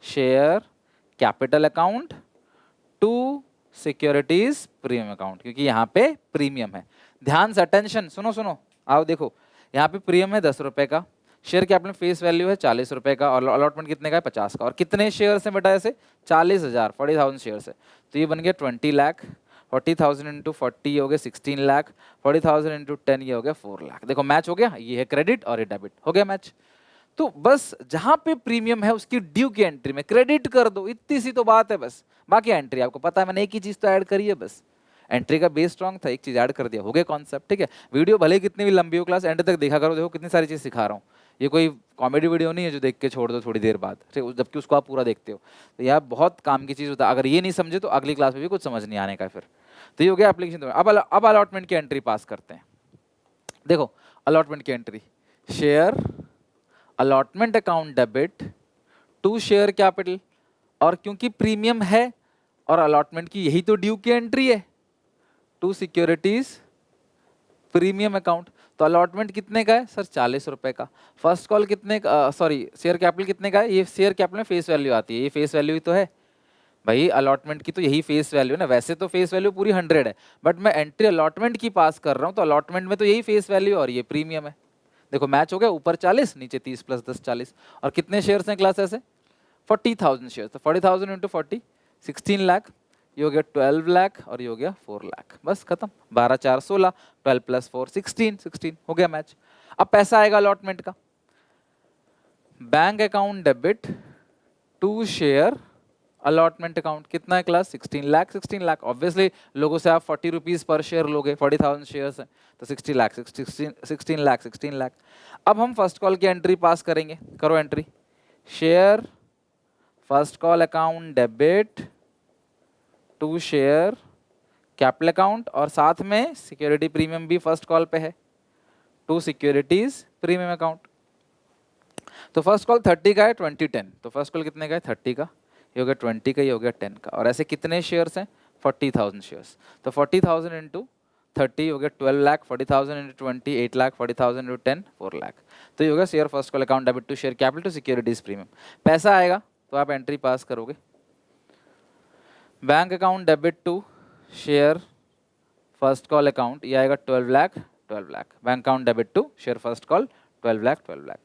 share capital account to securities premium account, क्योंकि यहाँ पे प्रीमियम है। ध्यान से, अटेंशन, सुनो सुनो, आओ देखो, यहाँ पे प्रीमियम है 10 रुपए का, शेयर कैपिटल फेस वैल्यू है 40 रुपए का, और अलॉटमेंट कितने का है 50 का, और कितने शेयर हैं बेटा ऐसे 40,000, 40,000 शेयर है, तो ये बन गया 20 लाख, 40,000 इंटू 40 हो गया 16 लाख, 40,000 इंटू 10 ये हो गया 4 लाख। देखो मैच हो गया, ये है क्रेडिट और ये डेबिट, हो गया मैच। तो बस जहां पे प्रीमियम है उसकी ड्यू की एंट्री में क्रेडिट कर दो, इतनी सी तो बात है बस। बाकी एंट्री आपको पता है, मैंने एक ही चीज तो ऐड करी है बस, एंट्री का बेस स्ट्रॉन्ग था, एक चीज ऐड कर दिया, हो गया कॉन्सेप्ट। ठीक है, वीडियो भले कितनी भी लंबी हो, क्लास एंड तक देखा करो, देखो कितनी सारी चीज सिखा रहा हूँ। ये कोई कॉमेडी वीडियो नहीं है जो देख के छोड़ दो थोड़ी देर बाद, ठीक है, जबकि उसको आप पूरा देखते हो। तो यह बहुत काम की चीज होता है, अगर ये नहीं समझे तो अगली क्लास में भी कुछ समझ नहीं आने का फिर। तो ये हो गया एप्लीकेशन। अब अलॉटमेंट की एंट्री पास करते हैं। देखो अलॉटमेंट की entry, share allotment account debit to share capital, और क्योंकि प्रीमियम है और अलॉटमेंट की यही तो ड्यू की एंट्री है, टू सिक्योरिटीज प्रीमियम अकाउंट। तो अलॉटमेंट कितने का है सर 40 रुपए का, फर्स्ट कॉल कितने का, सॉरी शेयर कैपिटल कितने का है, ये शेयर कैपिटल में फेस वैल्यू आती है, ये फेस वैल्यू ही तो है भाई, अलॉटमेंट की तो यही फेस वैल्यू है ना। वैसे तो फेस वैल्यू पूरी 100 है, बट मैं एंट्री अलॉटमेंट की पास कर रहा हूँ, तो अलॉटमेंट में तो यही फेस वैल्यू और ये प्रीमियम है। देखो मैच हो गया, ऊपर 40 नीचे 30 प्लस 10 40, और कितने शेयर्स हैं क्लास ऐसे 40,000 शेयर्स, तो 40,000 इंटू 40 16 लाख, ये हो गया 12 लाख, और ये हो गया 4 लाख, बस खत्म। 12 4 16, 12 प्लस 4 16, हो गया मैच। अब पैसा आएगा अलॉटमेंट का, bank account debit to share allotment account, कितना है क्लास 16 लाख, 16 लाख। ऑब्वियसली लोगों से आप 40 रुपीज पर शेयर लोगे, 40,000 शेयर्स हैं तो 60 लाख, 16 लाख, 16 लाख। अब हम फर्स्ट कॉल की एंट्री पास करेंगे, करो entry, share first call account debit to share capital account, और साथ में सिक्योरिटी प्रीमियम भी फर्स्ट कॉल पे है, टू सिक्योरिटीज प्रीमियम अकाउंट। तो फर्स्ट कॉल 30 का है, 20 10, तो फर्स्ट कॉल कितने का है 30 का, ये हो गया 20 का, ये हो गया 10 का, और ऐसे कितने शेयर्स हैं 40,000 शेयर्स, तो 40,000 इंटू 30 हो गया 12 लाख, 40,000 इंटू 20 8 लाख, 40,000 इंटू 10 4 लाख। तो ये होगा share first call account debit to share capital to securities premium. पैसा आएगा तो आप एंट्री पास करोगे, bank account debit to share first call account, ये आएगा 12 लाख 12 लाख, bank account debit to share first call 12 लाख 12 लाख।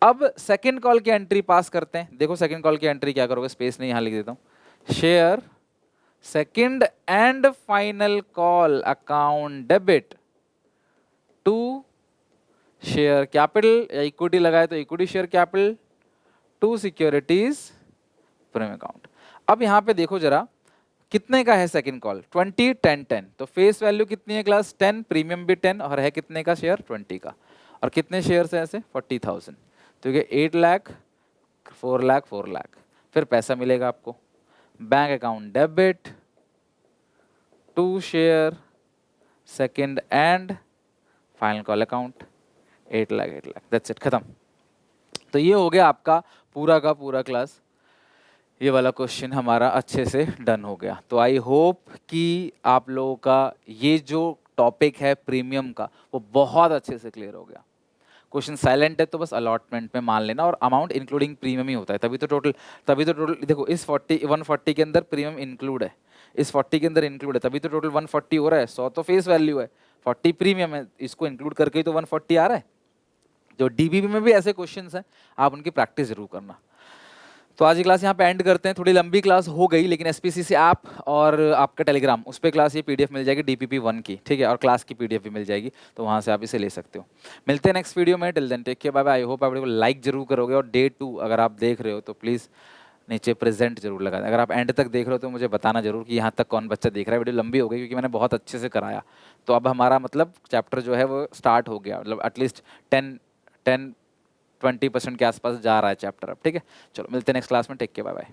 अब सेकंड कॉल की एंट्री पास करते हैं। देखो सेकंड कॉल की एंट्री क्या करोगे, स्पेस नहीं, यहाँ लिख देता हूँ, share second and final call account debit to share capital, या इक्विटी लगाए तो equity share capital to securities premium account. अब यहाँ पे देखो जरा कितने का है सेकंड कॉल, 20 10 10, तो फेस वैल्यू कितनी है क्लास 10, प्रीमियम भी 10, और है कितने का शेयर 20 का, और कितने शेयर है ऐसे 40,000, तो ये 8 लाख 4 लाख 4 लाख। फिर पैसा मिलेगा आपको, bank account debit to share second and final call account 8 लाख 8 लाख, दैट्स इट, खत्म। तो ये हो गया आपका पूरा का पूरा क्लास, ये वाला क्वेश्चन हमारा अच्छे से डन हो गया। तो आई होप कि आप लोगों का ये जो टॉपिक है प्रीमियम का वो बहुत अच्छे से क्लियर हो गया। क्वेश्चन साइलेंट है तो बस अलॉटमेंट में मान लेना, और अमाउंट इंक्लूडिंग प्रीमियम ही होता है, तभी तो टोटल देखो इस 140 के अंदर प्रीमियम इंक्लूड है, इस 40 के अंदर इंक्लूड है, तभी तो टोटल 140 हो रहा है। 100 तो फेस वैल्यू है, 40 प्रीमियम है, इसको इंक्लूड करके ही तो 140 आ रहा है। जो डीबीबी में भी ऐसे क्वेश्चंस हैं, आप उनकी प्रैक्टिस जरूर करना। तो आज की क्लास यहाँ पे एंड करते हैं, थोड़ी लंबी क्लास हो गई, लेकिन एसपीसीसी ऐप और आपका टेलीग्राम उस पर क्लास ये पीडीएफ मिल जाएगी डीपीपी 1 की, ठीक है, और क्लास की पीडीएफ भी मिल जाएगी, तो वहाँ से आप इसे ले सकते हो। मिलते हैं नेक्स्ट वीडियो में, till then take care, bye bye. I hope आप वीडियो को लाइक जरूर करोगे, और डे 2 अगर आप देख रहे हो तो प्लीज़ नीचे प्रेजेंट जरूर लगा दें। अगर आप एंड तक देख रहे हो तो मुझे बताना जरूर कि यहाँ तक कौन बच्चा देख रहा है। वीडियो लंबी हो गई क्योंकि मैंने बहुत अच्छे से कराया, तो अब हमारा मतलब चैप्टर जो है वो स्टार्ट हो गया, मतलब एटलीस्ट 10-20% के आसपास जा रहा है चैप्टर अब, ठीक है। चलो मिलते हैं नेक्स्ट क्लास में, टेक केयर, बाय बाय।